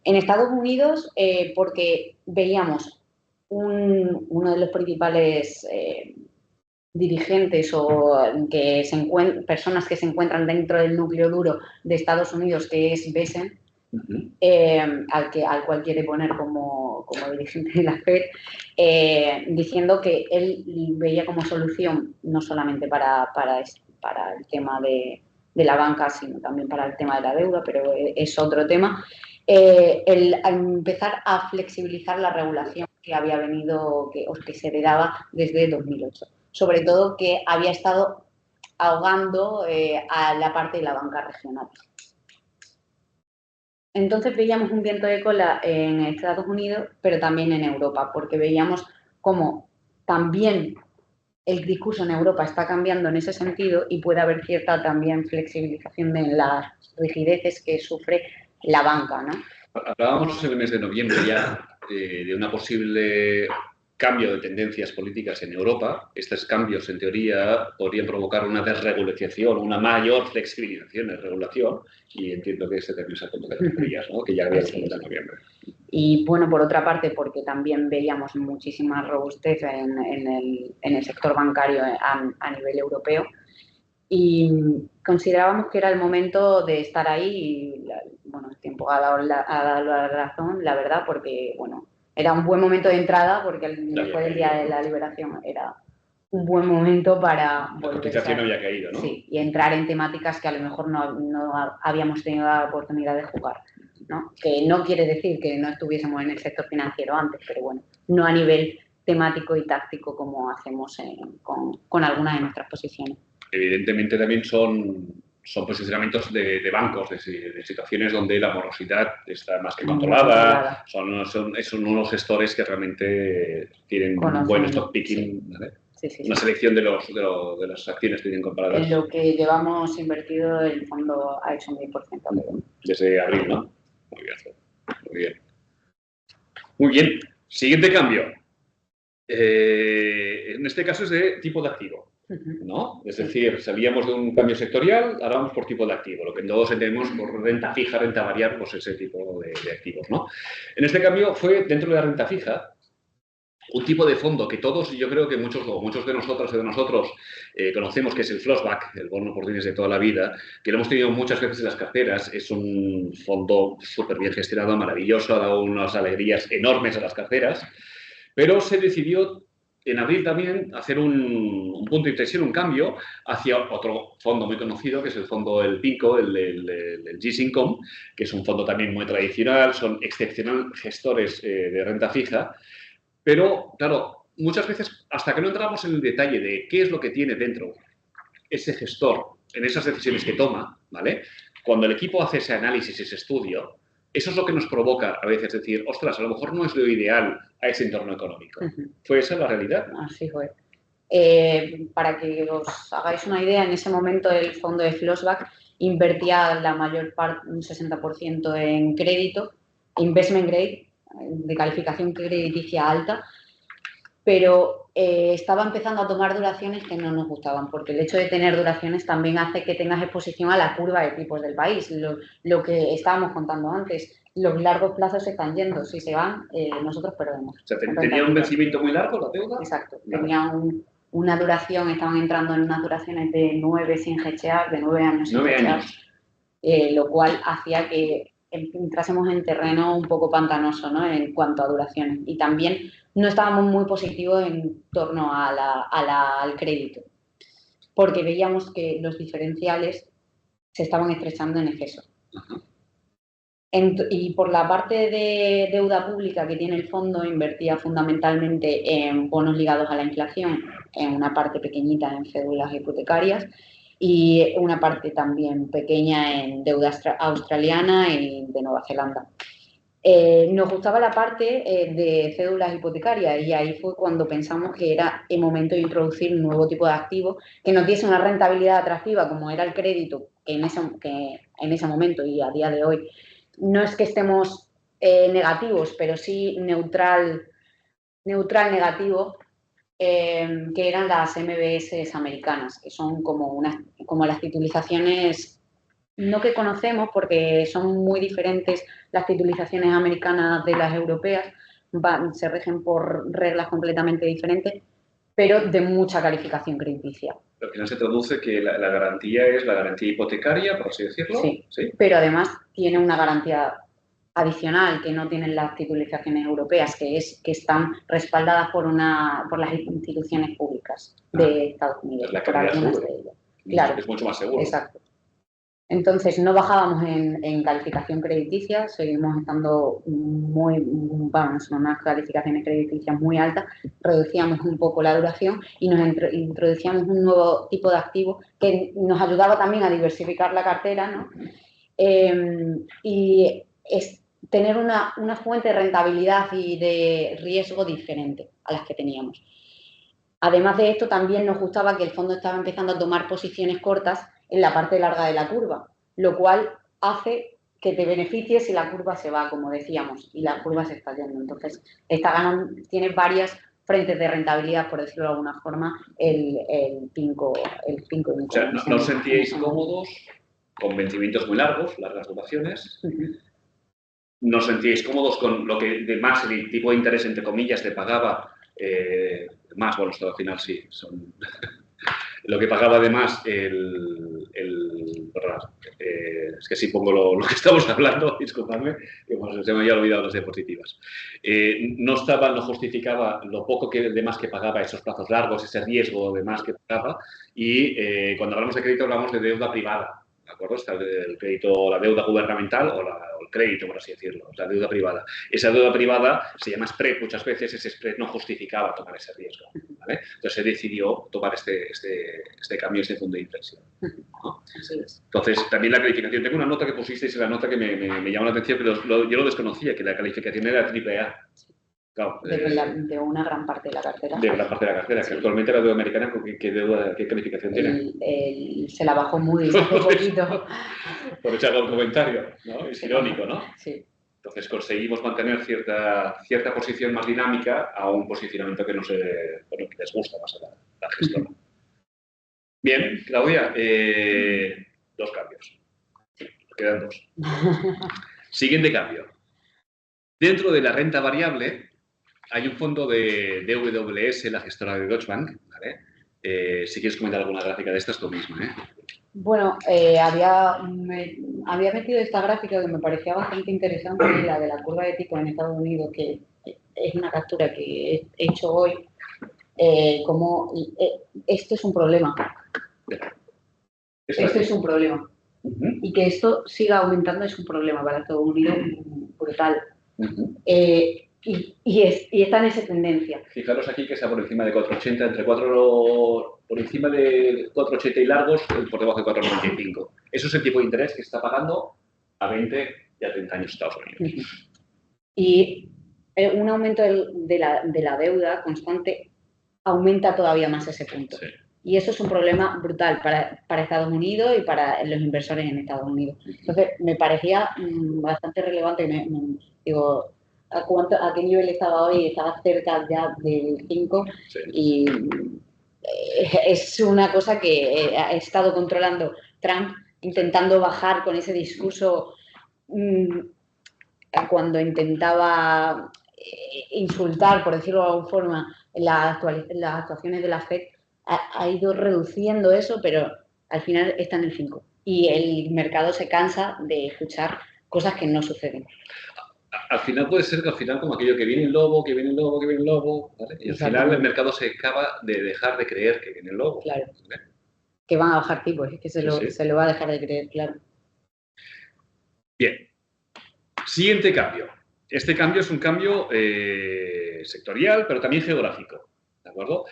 En Estados Unidos, porque veíamos uno de los principales dirigentes o personas que se encuentran dentro del núcleo duro de Estados Unidos, que es Besen, al cual quiere poner como dirigente de la FED, diciendo que él veía como solución no solamente para el tema de la banca, sino también para el tema de la deuda, pero es otro tema, el empezar a flexibilizar la regulación que había venido, que se heredaba desde 2008. Sobre todo que había estado ahogando a la parte de la banca regional. Entonces veíamos un viento de cola en Estados Unidos, pero también en Europa, porque veíamos cómo también el discurso en Europa está cambiando en ese sentido y puede haber cierta también flexibilización de las rigideces que sufre la banca, ¿no? Hablábamos en el mes de noviembre ya de una posible cambio de tendencias políticas en Europa. Estos cambios, en teoría, podrían provocar una desregulación, una mayor flexibilización en regulación, y entiendo que este también es el punto que te referías, ¿no? Que ya habíamos comentado en noviembre. Y bueno, por otra parte, porque también veíamos muchísima robustez en el sector bancario a nivel europeo, y considerábamos que era el momento de estar ahí y, bueno, el tiempo ha dado la razón, la verdad, porque, bueno, era un buen momento de entrada porque después del Día de la Liberación era un buen momento para la cotización había caído, ¿no? Sí, y entrar en temáticas que a lo mejor no habíamos tenido la oportunidad de jugar, ¿no? Que no quiere decir que no estuviésemos en el sector financiero antes, pero bueno, no a nivel temático y táctico como hacemos con algunas de nuestras posiciones. Evidentemente también son posicionamientos de bancos, de situaciones donde la morosidad está más que controlada. Son unos gestores que realmente tienen un buen stock picking, sí. ¿Vale? Sí. Una selección de las acciones que tienen comparadas. En lo que llevamos invertido, el fondo ha hecho un 10%. Desde abril, ¿no? Muy bien. Siguiente cambio. En este caso es de tipo de activo, ¿no? Es decir, salíamos de un cambio sectorial, ahora vamos por tipo de activo, lo que todos entendemos por renta fija, renta variable, pues ese tipo de activos, ¿no? En este cambio fue dentro de la renta fija, un tipo de fondo que todos, yo creo que muchos de nosotros y de nosotros conocemos, que es el Flossback, el bono por bienes de toda la vida, que lo hemos tenido muchas veces en las carteras. Es un fondo súper bien gestionado, maravilloso, ha dado unas alegrías enormes a las carteras, pero se decidió en abril también hacer un punto de inflexión, un cambio hacia otro fondo muy conocido, que es el fondo El PINCO, el GIS Income, que es un fondo también muy tradicional, son excepcionales gestores de renta fija, pero, claro, muchas veces, hasta que no entramos en el detalle de qué es lo que tiene dentro ese gestor en esas decisiones que toma, ¿vale? Cuando el equipo hace ese análisis, ese estudio, eso es lo que nos provoca a veces decir, ostras, a lo mejor no es lo ideal a ese entorno económico. ¿Fue esa la realidad? Así fue. Para que os hagáis una idea, en ese momento el fondo de Flossback invertía la mayor parte, un 60% en crédito, investment grade, de calificación crediticia alta, pero estaba empezando a tomar duraciones que no nos gustaban, porque el hecho de tener duraciones también hace que tengas exposición a la curva de tipos del país, lo que estábamos contando antes. Los largos plazos se están yendo, si se van, nosotros perdemos. O sea, ¿tenía un vencimiento muy largo la deuda? Exacto, tenía una duración, estaban entrando en unas duraciones de 9 sin hechear, de 9 años sin 9 hechear, años. Lo cual hacía que entrásemos en terreno un poco pantanoso, ¿no?, en cuanto a duraciones. Y también no estábamos muy positivos en torno al crédito, porque veíamos que los diferenciales se estaban estrechando en exceso. Y por la parte de deuda pública que tiene el fondo, invertía fundamentalmente en bonos ligados a la inflación, en una parte pequeñita en cédulas hipotecarias y una parte también pequeña en deuda australiana y de Nueva Zelanda. Nos gustaba la parte de cédulas hipotecarias y ahí fue cuando pensamos que era el momento de introducir un nuevo tipo de activo que nos diese una rentabilidad atractiva, como era el crédito, que en ese momento y a día de hoy no es que estemos negativos, pero sí neutral negativo, que eran las MBS americanas, que son como las titulizaciones, no que conocemos porque son muy diferentes las titulizaciones americanas de las europeas, se rigen por reglas completamente diferentes, pero de mucha calificación crediticia. Al final se traduce que la garantía es la garantía hipotecaria, por así decirlo. Sí, pero además tiene una garantía adicional que no tienen las titulizaciones europeas, que están respaldadas por las instituciones públicas de Estados Unidos, la por algunas de ellas. Claro, es mucho más seguro. Exacto. Entonces, no bajábamos en calificación crediticia, seguimos estando en unas calificaciones crediticias muy altas, reducíamos un poco la duración y nos introducíamos un nuevo tipo de activo que nos ayudaba también a diversificar la cartera, ¿no? Y es tener una fuente de rentabilidad y de riesgo diferente a las que teníamos. Además de esto, también nos gustaba que el fondo estaba empezando a tomar posiciones cortas en la parte larga de la curva, lo cual hace que te beneficies si la curva se va, como decíamos, y la curva se está yendo. Entonces, tiene varias frentes de rentabilidad, por decirlo de alguna forma, el PINCO. O sea, ¿no os sentíais cómodos con vencimientos muy largos, largas duraciones? ¿No os sentíais cómodos con lo que de más el tipo de interés, entre comillas, te pagaba? Más, bueno, esto al final sí, son lo que pagaba además es que sí pongo lo que estamos hablando, disculpadme, que se me había olvidado las diapositivas. No justificaba lo poco de más que pagaba esos plazos largos, ese riesgo de más que pagaba, y cuando hablamos de crédito hablamos de deuda privada, ¿de acuerdo? Está el crédito, la deuda gubernamental o el crédito, por así decirlo, la deuda privada. Esa deuda privada se llama spread muchas veces, ese spread no justificaba tomar ese riesgo, ¿vale? Entonces se decidió tomar este cambio, este fondo de inversión, ¿no? Entonces, también la calificación, tengo una nota que pusisteis en la nota que me llamó la atención, pero yo lo desconocía, que la calificación era AAA. Claro, de una gran parte de la cartera. De gran parte de la cartera, sí. Que actualmente la deuda americana, ¿qué calificación tiene? Se la bajó Moody's hace poquito. Por echar algún comentario, ¿no? Es irónico, ¿no? Sí. Entonces conseguimos mantener cierta posición más dinámica a un posicionamiento que que les gusta más a la gestora. Bien, Claudia, 2 cambios. Quedan 2. Siguiente cambio. Dentro de la renta variable, hay un fondo de DWS, la gestora de Deutsche Bank, ¿vale? Si quieres comentar alguna gráfica de estas, tú misma, ¿eh? Bueno, había metido esta gráfica que me parecía bastante interesante, la de la curva de tipo en Estados Unidos, que es una captura que he hecho hoy, esto es un problema. Esto es un problema. Y que esto siga aumentando es un problema para Estados Unidos brutal. Y está en esa tendencia. Fijaros aquí que está por encima de 4,80, entre 4, por encima de 4,80 y largos, por debajo de 4,95. Eso es el tipo de interés que está pagando a 20 y a 30 años Estados Unidos. Y un aumento de la deuda constante aumenta todavía más ese punto. Sí. Y eso es un problema brutal para Estados Unidos y para los inversores en Estados Unidos. Entonces, me parecía bastante relevante. Digo, ¿a qué nivel estaba hoy? Estaba cerca ya del 5. Sí. Y es una cosa que ha estado controlando Trump, intentando bajar con ese discurso cuando intentaba insultar, por decirlo de alguna forma, las actuaciones de la FED, ha ido reduciendo eso, pero al final está en el 5. Y el mercado se cansa de escuchar cosas que no suceden. Al final puede ser que al final como aquello que viene el lobo, que viene el lobo, que viene el lobo, ¿vale? Y al final el mercado se acaba de dejar de creer que viene el lobo. Claro. ¿Vale? Que van a bajar tipos, es que se lo va a dejar de creer, claro. Bien. Siguiente cambio. Este cambio es un cambio sectorial, pero también geográfico. ¿De acuerdo?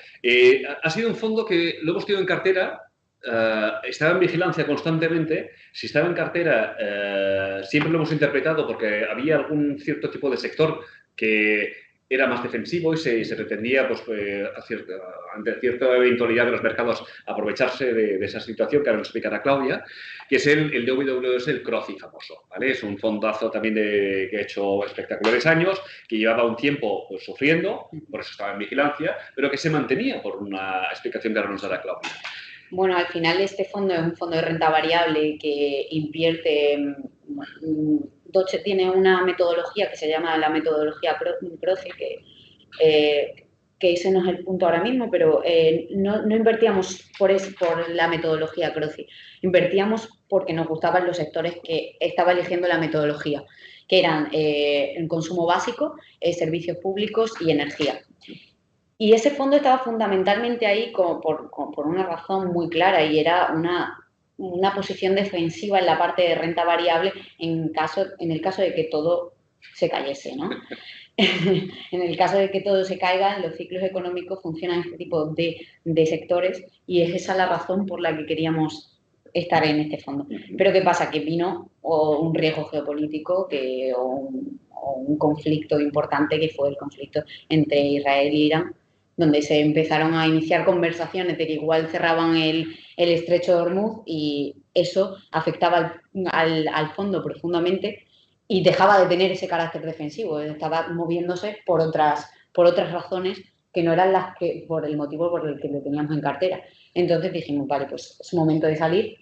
Ha sido un fondo que lo hemos tenido en cartera, estaba en vigilancia constantemente. Si estaba en cartera, siempre lo hemos interpretado porque había algún cierto tipo de sector que era más defensivo y se pretendía, pues, ante cierta eventualidad de los mercados, aprovecharse de esa situación, que ahora nos explicará Claudia, que es el DWS, el CROCI famoso, ¿vale? Es un fondazo también que ha hecho espectaculares años, que llevaba un tiempo pues, sufriendo, por eso estaba en vigilancia, pero que se mantenía por una explicación que ahora nos dará Claudia. Bueno, al final este fondo es un fondo de renta variable que invierte. Deutsche tiene una metodología que se llama la metodología CROCI, que ese no es el punto ahora mismo, pero no invertíamos por la metodología CROCI, invertíamos porque nos gustaban los sectores que estaba eligiendo la metodología, que eran el consumo básico, servicios públicos y energía. Y ese fondo estaba fundamentalmente ahí por una razón muy clara, y era una posición defensiva en la parte de renta variable en el caso de que todo se cayese, ¿no? En el caso de que todo se caiga, los ciclos económicos funcionan en este tipo de sectores, y es esa la razón por la que queríamos estar en este fondo. Pero ¿qué pasa? Que vino un riesgo geopolítico o un conflicto importante, que fue el conflicto entre Israel e Irán, donde se empezaron a iniciar conversaciones de que igual cerraban el estrecho de Hormuz, y eso afectaba al fondo profundamente y dejaba de tener ese carácter defensivo, estaba moviéndose por otras razones que no eran por el motivo por el que lo teníamos en cartera. Entonces dijimos, vale, pues es momento de salir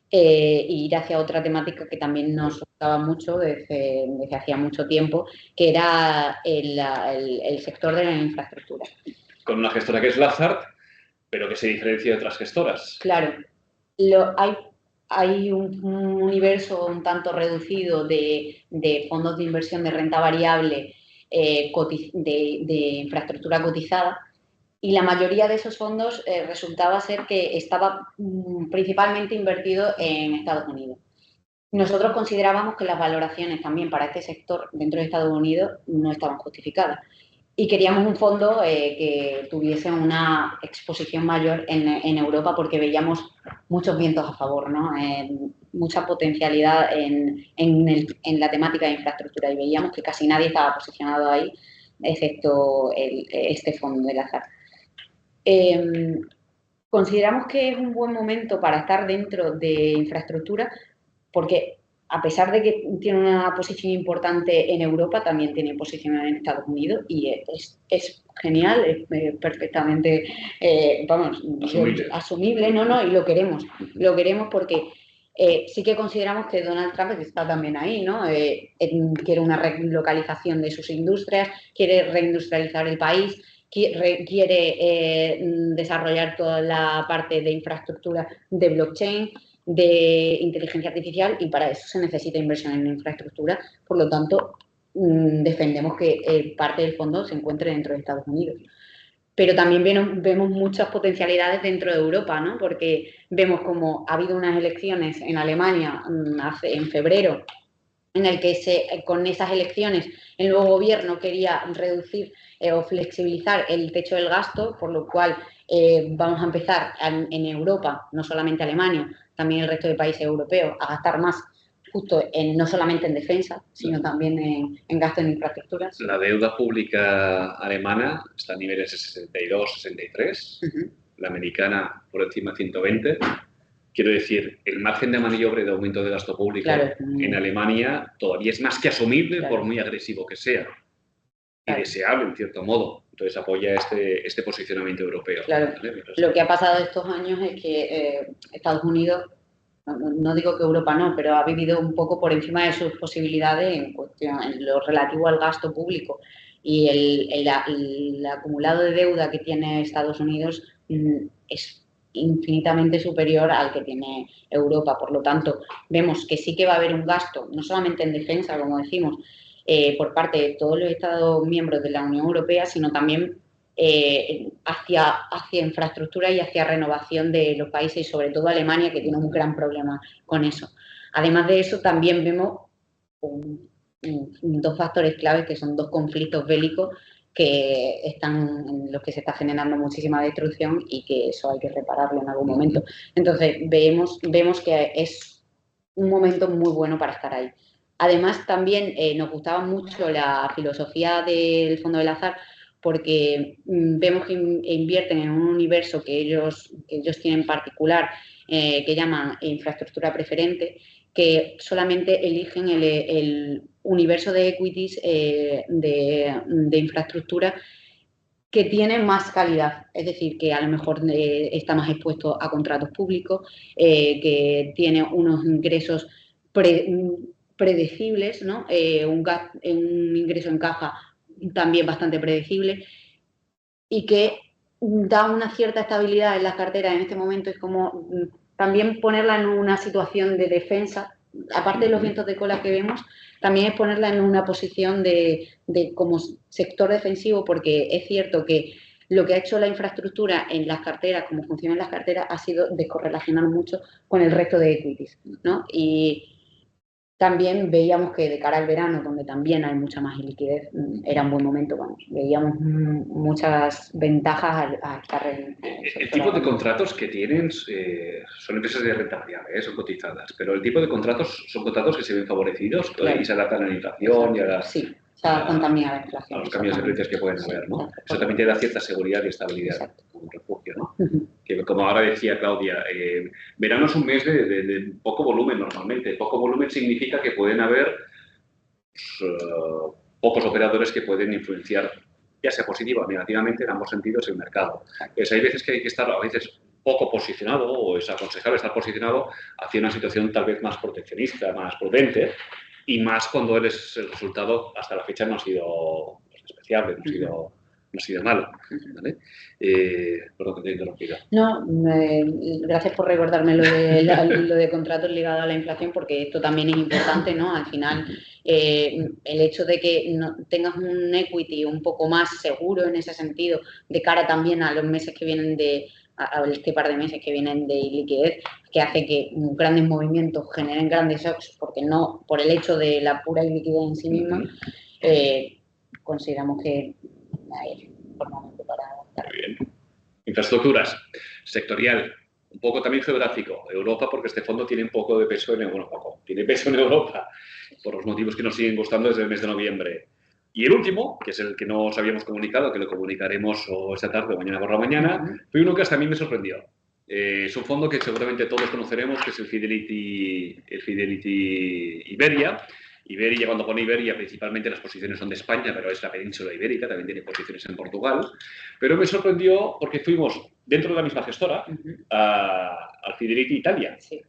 e ir hacia otra temática que también nos gustaba mucho desde hacía mucho tiempo, que era el sector de la infraestructura. Con una gestora que es Lazard, pero que se diferencia de otras gestoras. Claro. Hay un universo un tanto reducido de fondos de inversión de renta variable de infraestructura cotizada, y la mayoría de esos fondos resultaba ser que estaba principalmente invertido en Estados Unidos. Nosotros considerábamos que las valoraciones también para este sector dentro de Estados Unidos no estaban justificadas, y queríamos un fondo que tuviese una exposición mayor en Europa, porque veíamos muchos vientos a favor, ¿no? Mucha potencialidad en la temática de infraestructura, y veíamos que casi nadie estaba posicionado ahí, excepto este fondo de Lazard. Consideramos que es un buen momento para estar dentro de infraestructura, porque a pesar de que tiene una posición importante en Europa, también tiene posición en Estados Unidos, y es genial, es perfectamente, asumible, y lo queremos porque Sí que consideramos que Donald Trump está también ahí, ¿no? Quiere una relocalización de sus industrias, quiere reindustrializar el país, quiere desarrollar toda la parte de infraestructura de blockchain, de inteligencia artificial, y para eso se necesita inversión en infraestructura. Por lo tanto, defendemos que parte del fondo se encuentre dentro de Estados Unidos. Pero también vemos muchas potencialidades dentro de Europa, ¿no? Porque vemos como ha habido unas elecciones en Alemania en febrero, en el que con esas elecciones el nuevo gobierno quería reducir o flexibilizar el techo del gasto, por lo cual vamos a empezar en Europa, no solamente Alemania, también el resto de países europeos, a gastar más justo no solamente en defensa, sino también en gasto en infraestructuras. La deuda pública alemana está a niveles de 62, 63, la americana por encima de 120. Quiero decir, el margen de maniobra y de aumento de gasto público en Alemania todavía es más que asumible, por muy agresivo que sea, y deseable en cierto modo. Entonces apoya este posicionamiento europeo. Claro. ¿Vale? Lo que ha pasado estos años es que Estados Unidos, no digo que Europa no, pero ha vivido un poco por encima de sus posibilidades en lo relativo al gasto público. Y el acumulado de deuda que tiene Estados Unidos es infinitamente superior al que tiene Europa. Por lo tanto, vemos que sí que va a haber un gasto, no solamente en defensa, como decimos, por parte de todos los Estados miembros de la Unión Europea, sino también hacia infraestructura y hacia renovación de los países, y sobre todo Alemania, que tiene un gran problema con eso. Además de eso, también vemos dos factores claves, que son dos conflictos bélicos que están en los que se está generando muchísima destrucción, y que eso hay que repararlo en algún momento. Entonces, vemos que es un momento muy bueno para estar ahí. Además, también nos gustaba mucho la filosofía del Fondo del Azar, porque vemos que invierten en un universo que ellos tienen particular, que llaman infraestructura preferente, que solamente eligen el universo de equities de infraestructura que tiene más calidad, es decir, que a lo mejor está más expuesto a contratos públicos, que tiene unos ingresos predecibles, ¿no? Un ingreso en caja también bastante predecible, y que da una cierta estabilidad en las carteras en este momento. Es como también ponerla en una situación de defensa, aparte de los vientos de cola que vemos, también es ponerla en una posición de como sector defensivo, porque es cierto que lo que ha hecho la infraestructura en las carteras, como funcionan las carteras, ha sido descorrelacionar mucho con el resto de equities, ¿no? Y también veíamos que de cara al verano, donde también hay mucha más liquidez, era un buen momento. Vamos, veíamos muchas ventajas a estar en el tipo de contratos que tienen son empresas de renta variable, son cotizadas, pero el tipo de contratos son contratos que se ven favorecidos, claro, y se adaptan a la inflación y a la... Sí, se adaptan también a la inflación. A los cambios de precios que pueden haber, ¿no? Eso también te da cierta seguridad y estabilidad como un refugio, ¿no? Que, como ahora decía Claudia, verano es un mes de poco volumen normalmente. Poco volumen significa que pueden haber pocos operadores que pueden influenciar, ya sea positiva o negativamente, en ambos sentidos el mercado. Pues hay veces que hay que estar a veces poco posicionado, o es aconsejable estar posicionado hacia una situación tal vez más proteccionista, más prudente, y más cuando el resultado hasta la fecha no ha sido despreciable, no ha sido malo. ¿Vale? Perdón, que te he interrumpido. No, gracias por recordarme lo de contratos ligados a la inflación, porque esto también es importante, ¿no? Al final, el hecho de que tengas un equity un poco más seguro en ese sentido, de cara también a los meses que vienen a este par de meses que vienen de liquidez, que hace que grandes movimientos generen grandes shocks, porque no por el hecho de la pura liquidez en sí misma, consideramos que hay un momento para adaptar. Muy bien. Infraestructuras, sectorial, un poco también geográfico. Europa, porque este fondo tiene un poco de peso tiene peso en Europa, por los motivos que nos siguen gustando desde el mes de noviembre. Y el último, que es el que no os habíamos comunicado, que lo comunicaremos esta tarde o mañana por la mañana, fue uno que hasta a mí me sorprendió. Es un fondo que seguramente todos conoceremos, que es el Fidelity Iberia. Iberia, cuando pone Iberia, principalmente las posiciones son de España, pero es la península ibérica, también tiene posiciones en Portugal. Pero me sorprendió porque fuimos dentro de la misma gestora al Fidelity Italia. Sí.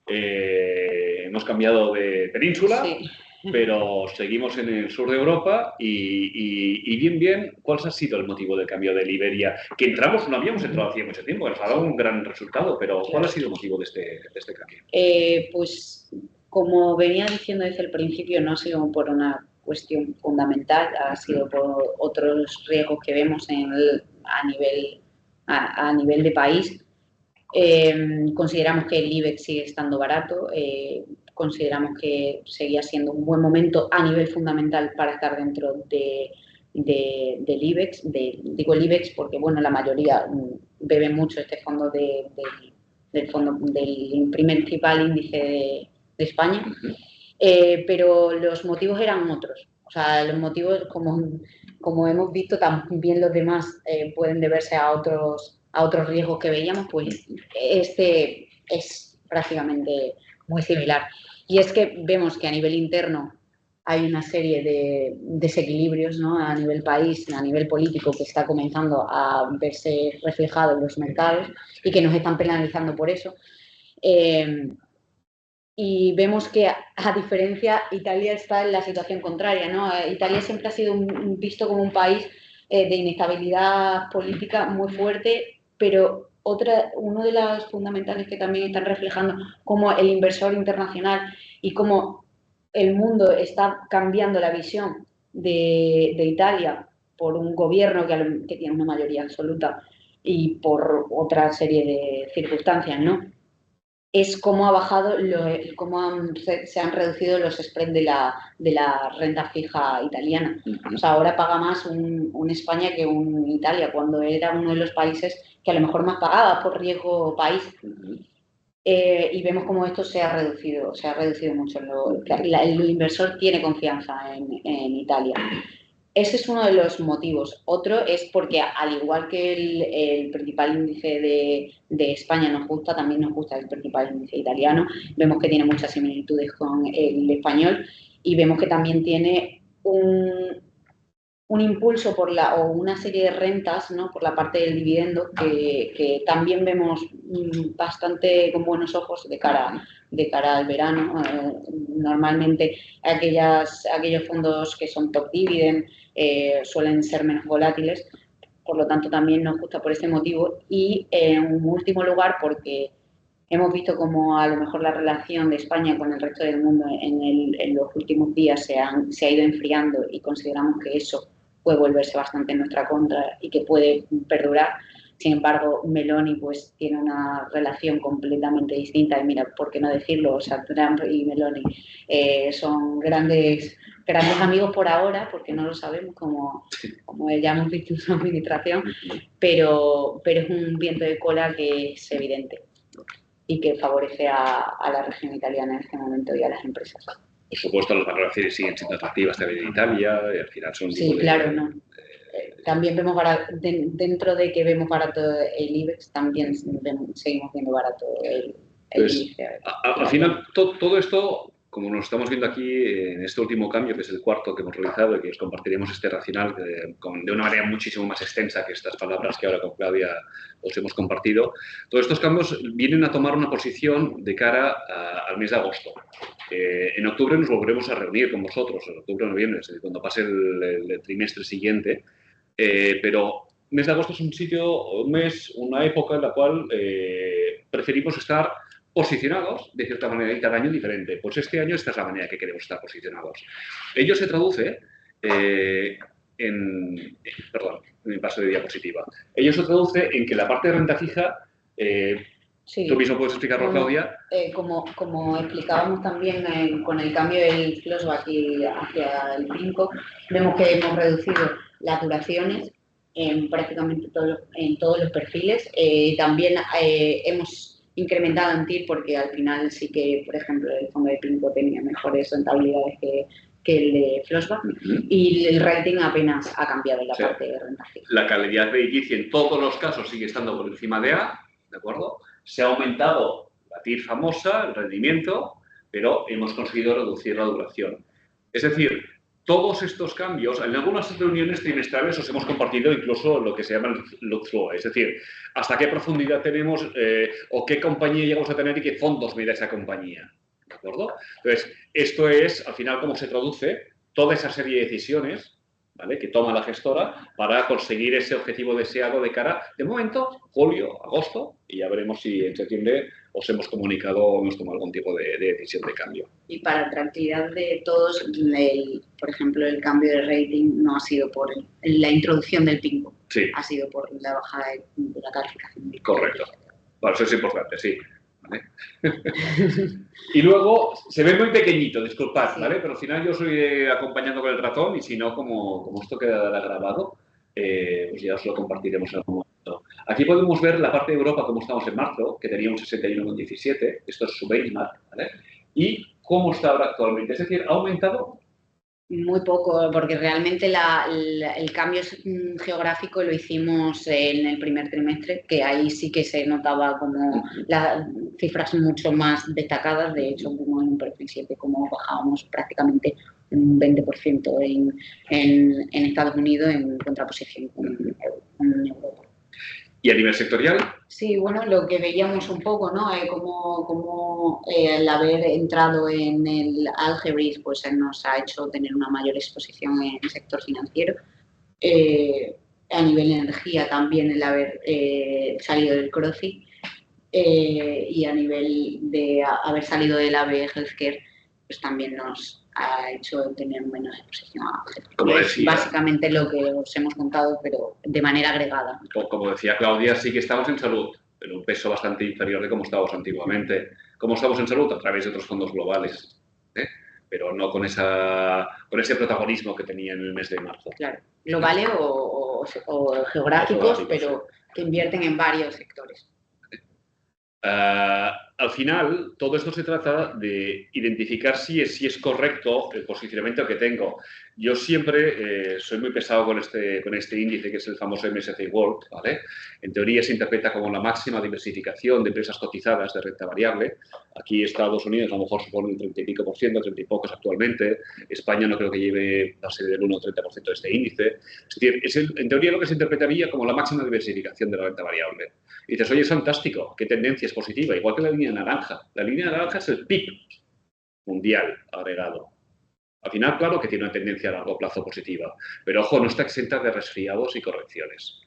Hemos cambiado de península, Sí. pero seguimos en el sur de Europa y bien, ¿cuál ha sido el motivo del cambio de Liberia? Que entramos, no habíamos entrado hacía mucho tiempo, nos ha dado un gran resultado, pero ¿cuál ha sido el motivo de este cambio? Pues como venía diciendo desde el principio, no ha sido por una cuestión fundamental, ha sido por otros riesgos que vemos a nivel de país. Consideramos que el IBEX sigue estando barato, consideramos que seguía siendo un buen momento a nivel fundamental para estar dentro del IBEX. Digo el IBEX porque, bueno, la mayoría bebe mucho este fondo del principal índice de España, pero los motivos eran otros. O sea, los motivos, como hemos visto, también los demás pueden deberse a otros riesgos que veíamos, pues este es prácticamente muy similar. Y es que vemos que a nivel interno hay una serie de desequilibrios, ¿no? A nivel país, a nivel político, que está comenzando a verse reflejado en los mercados y que nos están penalizando por eso. Y vemos que, a diferencia, Italia está en la situación contraria, ¿no? Italia siempre ha sido visto como un país de inestabilidad política muy fuerte, pero uno de los fundamentales que también están reflejando como el inversor internacional y cómo el mundo está cambiando la visión de Italia por un gobierno que tiene una mayoría absoluta y por otra serie de circunstancias, ¿no? Es cómo ha bajado, se han reducido los spreads de la renta fija italiana. O sea, ahora paga más un España que un Italia, cuando era uno de los países que a lo mejor más pagaba por riesgo país. Y vemos cómo esto se ha reducido mucho. El inversor tiene confianza en Italia. Ese es uno de los motivos. Otro es porque, al igual que el principal índice de España nos gusta, también nos gusta el principal índice italiano. Vemos que tiene muchas similitudes con el español y vemos que también tiene un impulso o una serie de rentas, ¿no? Por la parte del dividendo que también vemos bastante con buenos ojos de cara al verano. Normalmente aquellos fondos que son top dividend suelen ser menos volátiles, por lo tanto también nos gusta por ese motivo. Y en último lugar, porque hemos visto como a lo mejor la relación de España con el resto del mundo en los últimos días se ha ido enfriando y consideramos que eso puede volverse bastante en nuestra contra y que puede perdurar. Sin embargo, Meloni pues tiene una relación completamente distinta y mira, ¿por qué no decirlo? O sea, Trump y Meloni son grandes amigos por ahora, porque no lo sabemos, como ya hemos visto en su administración, pero es un viento de cola que es evidente y que favorece a la región italiana en este momento y a las empresas. Por supuesto, las valoraciones siguen siendo atractivas también en Italia y al final son... Sí, claro, ¿no? También vemos barato, dentro de que vemos barato el IBEX, también seguimos viendo barato el índice. Al final, todo esto, como nos estamos viendo aquí en este último cambio, que es el cuarto que hemos realizado y que os compartiremos este racional de una manera muchísimo más extensa que estas palabras que ahora con Claudia os hemos compartido, todos estos cambios vienen a tomar una posición de cara al mes de agosto. En octubre nos volveremos a reunir con vosotros, en octubre o noviembre, cuando pase el trimestre siguiente, pero mes de agosto es un mes, una época en la cual preferimos estar posicionados de cierta manera y cada año diferente. Pues este año esta es la manera que queremos estar posicionados. Ello se traduce en el paso de diapositiva. Ello se traduce en que la parte de renta fija, sí, tú mismo puedes explicarlo, Claudia. Como explicábamos también con el cambio del Flossback hacia el PIMCO, vemos que hemos reducido las duraciones en prácticamente todos los perfiles. También hemos incrementado en TIR porque al final sí que, por ejemplo, el fondo de PIMCO tenía mejores rentabilidades que el de Flossback y el rating apenas ha cambiado en la parte de renta fija. La calidad de Equity en todos los casos sigue estando por encima de A, ¿de acuerdo? Se ha aumentado la TIR famosa, el rendimiento, pero hemos conseguido reducir la duración. Es decir, todos estos cambios, en algunas reuniones trimestrales os hemos compartido incluso lo que se llama el look-through, es decir, hasta qué profundidad tenemos o qué compañía llegamos a tener y qué fondos me da esa compañía. ¿De acuerdo? Entonces, esto es, al final, cómo se traduce toda esa serie de decisiones, ¿vale?, que toma la gestora para conseguir ese objetivo deseado de cara, de momento, julio, agosto, y ya veremos si en septiembre os hemos comunicado o hemos tomado algún tipo de decisión de cambio. Y para tranquilidad de todos, por ejemplo, el cambio de rating no ha sido por la introducción del pingo, sí, ha sido por la bajada de la calificación. Correcto. Bueno, eso es importante, sí. ¿Vale? Y luego, se ve muy pequeñito, disculpad, ¿vale? Pero al final yo soy acompañando con el ratón y si no, como esto quedará grabado, pues ya os lo compartiremos en algún momento. Aquí podemos ver la parte de Europa como estamos en marzo, que tenía un 61,17, esto es su benchmark, ¿vale? Y cómo está ahora actualmente, es decir, ha aumentado muy poco, porque realmente el cambio geográfico lo hicimos en el primer trimestre, que ahí sí que se notaba como las cifras mucho más destacadas. De hecho, como en un perfil 7, como bajábamos prácticamente un 20% en Estados Unidos en contraposición con Europa. ¿Y a nivel sectorial? Sí, bueno, lo que veíamos un poco, ¿no? Como el haber entrado en el Algebris, pues nos ha hecho tener una mayor exposición en el sector financiero. A nivel de energía también el haber salido del CROCI y a nivel de haber salido del AB Healthcare, pues también nos ha hecho tener menos exposición a como decía, básicamente lo que os hemos contado, pero de manera agregada. Como decía Claudia, sí que estamos en salud, pero un peso bastante inferior de como estábamos antiguamente. ¿Cómo estamos en salud? A través de otros fondos globales, pero no con ese protagonismo que tenía en el mes de marzo. Claro, globales o geográficos, pero que invierten en varios sectores. Al final, todo esto se trata de identificar si es correcto el posicionamiento que tengo. Yo siempre soy muy pesado con este índice, que es el famoso MSCI World, ¿vale? En teoría se interpreta como la máxima diversificación de empresas cotizadas de renta variable. Aquí Estados Unidos a lo mejor supone un 30 y pico por ciento, 30 y pocos actualmente. España no creo que lleve la serie del 1 o 30% de este índice. Es decir, en teoría lo que se interpretaría como la máxima diversificación de la renta variable. Y dices, oye, es fantástico, qué tendencia es positiva, igual que la línea naranja. La línea naranja es el PIB mundial agregado. Al final, claro que tiene una tendencia a largo plazo positiva, pero ojo, no está exenta de resfriados y correcciones.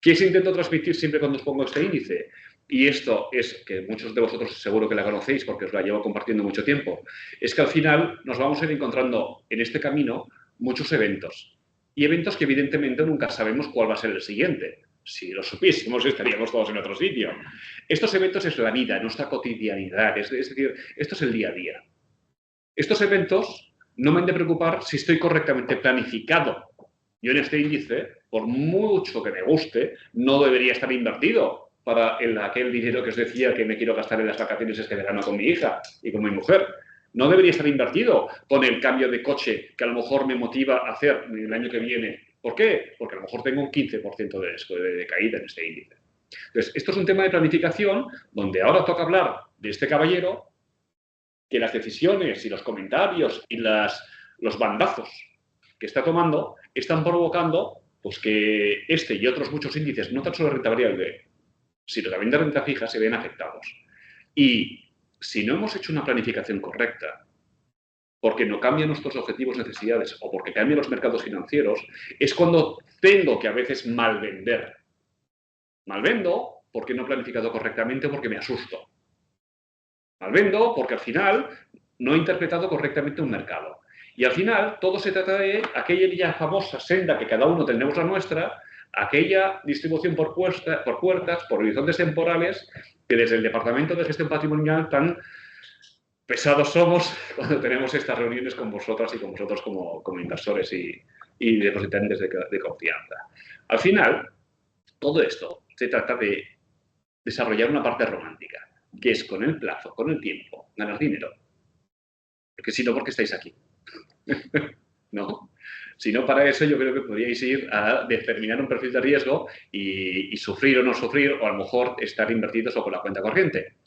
¿Qué se intento transmitir siempre cuando os pongo este índice? Y esto es, que muchos de vosotros seguro que la conocéis porque os la llevo compartiendo mucho tiempo, es que al final nos vamos a ir encontrando en este camino muchos eventos. Y eventos que evidentemente nunca sabemos cuál va a ser el siguiente. Si lo supiésemos, estaríamos todos en otro sitio. Estos eventos es la vida, nuestra cotidianidad, es decir, esto es el día a día. Estos eventos no me han de preocupar si estoy correctamente planificado. Yo en este índice, por mucho que me guste, no debería estar invertido para aquel dinero que os decía que me quiero gastar en las vacaciones este verano con mi hija y con mi mujer. No debería estar invertido con el cambio de coche que a lo mejor me motiva a hacer el año que viene. ¿Por qué? Porque a lo mejor tengo un 15% de caída en este índice. Entonces, esto es un tema de planificación donde ahora toca hablar de este caballero que las decisiones y los comentarios y los bandazos que está tomando están provocando pues, que este y otros muchos índices, no tan solo de renta variable, sino también de renta fija, se ven afectados. Y si no hemos hecho una planificación correcta, porque no cambian nuestros objetivos, necesidades o porque cambian los mercados financieros, es cuando tengo que a veces malvender. Malvendo porque no he planificado correctamente o porque me asusto. Malvendo porque al final no he interpretado correctamente un mercado. Y al final todo se trata de aquella famosa senda que cada uno tenemos la nuestra, aquella distribución por puertas, por horizontes temporales, que desde el Departamento de Gestión Patrimonial tan pesados somos cuando tenemos estas reuniones con vosotras y con vosotros como inversores y depositantes de confianza. Al final, todo esto se trata de desarrollar una parte romántica, que es con el plazo, con el tiempo, ganar dinero. Porque si no, ¿por qué estáis aquí? ¿No? Si no, para eso yo creo que podríais ir a determinar un perfil de riesgo y sufrir o no sufrir, o a lo mejor estar invertidos o con la cuenta corriente.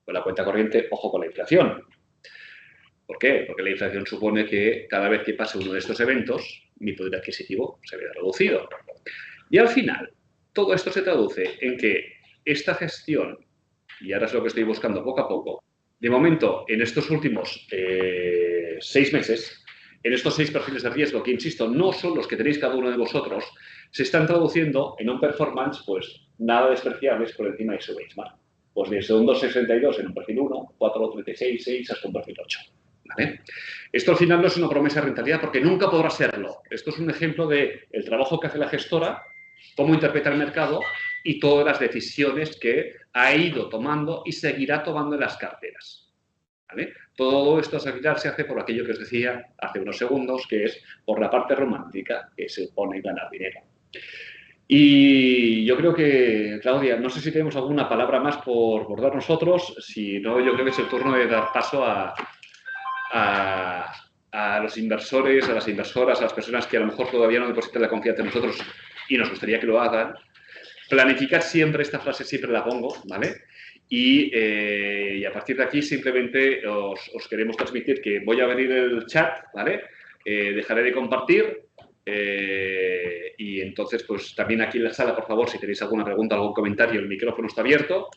Con la cuenta corriente, ojo con la inflación. ¿Por qué? Porque la inflación supone que cada vez que pase uno de estos eventos, mi poder adquisitivo se ve reducido. Y al final, todo esto se traduce en que esta gestión, y ahora es lo que estoy buscando poco a poco, de momento, en estos últimos 6 meses, en estos 6 perfiles de riesgo, que insisto, no son los que tenéis cada uno de vosotros, se están traduciendo en un performance, pues, nada despreciables por encima de su benchmark. Pues desde un 2,62 en un perfil 1, 4,36, 6 hasta un perfil 8. ¿Vale? Esto al final no es una promesa de rentabilidad porque nunca podrá serlo. Esto es un ejemplo del trabajo que hace la gestora, cómo interpreta el mercado y todas las decisiones que ha ido tomando y seguirá tomando en las carteras. ¿Vale? Todo esto al final se hace por aquello que os decía hace unos segundos, que es por la parte romántica que se pone ganar dinero. Y yo creo que, Claudia, no sé si tenemos alguna palabra más por dar nosotros. Si no, yo creo que es el turno de dar paso a los inversores, a las inversoras, a las personas que a lo mejor todavía no depositan la confianza en nosotros y nos gustaría que lo hagan. Planificar siempre, esta frase siempre la pongo, ¿vale? Y a partir de aquí simplemente os queremos transmitir que voy a abrir el chat, ¿vale? Dejaré de compartir y entonces pues también aquí en la sala, por favor, si tenéis alguna pregunta, algún comentario, el micrófono está abierto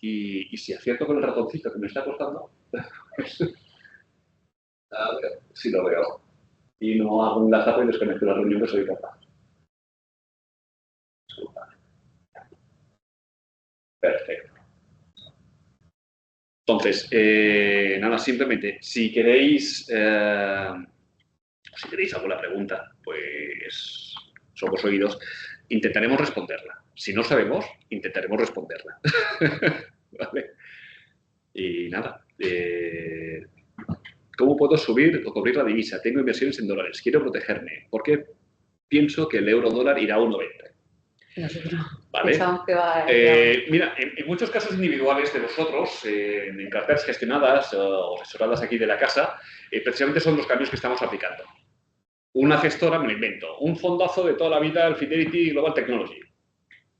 y si acierto con el ratoncito que me está costando, a ver si lo veo y no hago un lazazo y desconecto la reunión que soy capaz. Perfecto. Entonces, nada, simplemente, si queréis alguna pregunta, pues somos oídos, intentaremos responderla. Si no sabemos, intentaremos responderla. ¿Vale? Y nada, ¿cómo puedo subir o cubrir la divisa? Tengo inversiones en dólares, quiero protegerme, porque pienso que el euro-dólar irá a 1,20. Nosotros ¿Vale? pensamos que va a... Mira, en muchos casos individuales de nosotros, en carteras gestionadas o asesoradas aquí de la casa, precisamente son los cambios que estamos aplicando. Una gestora, me lo invento, un fondazo de toda la vida, el Fidelity Global Technology.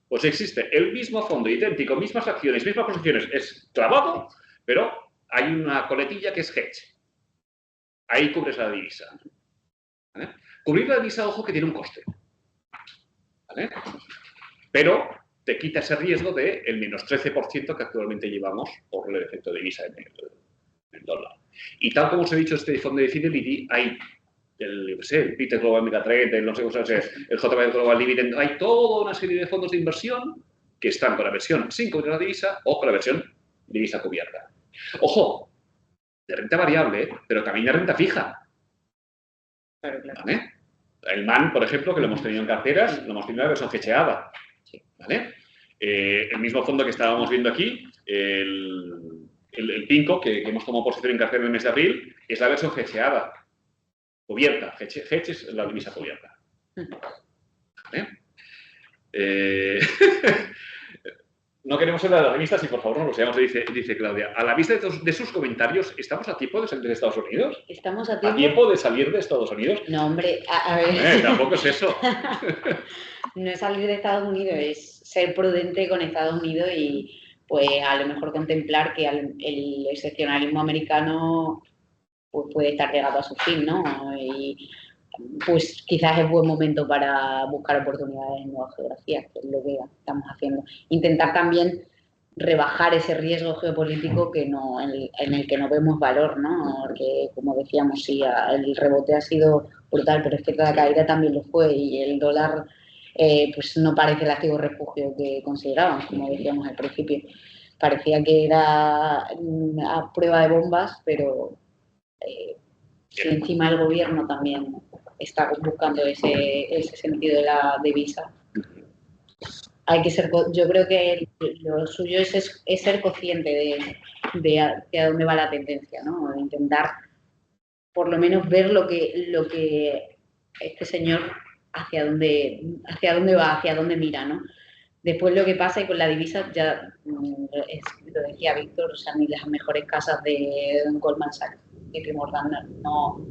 Pues existe el mismo fondo, idéntico, mismas acciones, mismas posiciones, es clavado, pero hay una coletilla que es hedge. Ahí cubres la divisa. ¿Vale? Cubrir la divisa, ojo, que tiene un coste. ¿Vale? Pero te quita ese riesgo del menos 13% que actualmente llevamos por el efecto de divisa en el dólar. Y tal como os he dicho, este fondo de Fidelity, hay el Peter Global Megatrend, el JB Global Dividend, hay toda una serie de fondos de inversión que están con la versión sin cubrir la divisa o con la versión divisa cubierta. Ojo, de renta variable, pero también de renta fija. ¿Vale? El MAN, por ejemplo, que lo hemos tenido en carteras, lo hemos tenido en la versión fecheada. ¿Vale? El mismo fondo que estábamos viendo aquí, el PINCO, que hemos tomado posición en cartera en el mes de abril, es la versión fecheada. Cubierta. Hedge es la divisa cubierta. ¿Vale? No queremos ser de las revistas y por favor no lo seamos, dice Claudia. A la vista de sus comentarios, ¿estamos a tiempo de salir de Estados Unidos? ¿Estamos a tiempo? ¿A tiempo de salir de Estados Unidos? No, hombre, a ver. Tampoco es eso. No es salir de Estados Unidos, es ser prudente con Estados Unidos y pues a lo mejor contemplar que el excepcionalismo americano pues, puede estar llegado a su fin, ¿no? Y pues quizás es buen momento para buscar oportunidades en nuevas geografías, que es lo que estamos haciendo. Intentar también rebajar ese riesgo geopolítico que no, en el que no vemos valor, ¿no? Porque, como decíamos, sí, el rebote ha sido brutal, pero es que la caída también lo fue y el dólar pues no parece el activo refugio que considerábamos, como decíamos al principio. Parecía que era a prueba de bombas, pero si encima el gobierno también está buscando ese sentido de la divisa, hay que ser, yo creo que lo suyo es ser consciente de hacia dónde va la tendencia, ¿no? De intentar por lo menos ver lo que este señor hacia dónde va, hacia dónde mira, ¿no? Después lo que pasa y con la divisa ya lo decía Víctor, o sea, ni las mejores casas de Goldman Sachs y JP Morgan no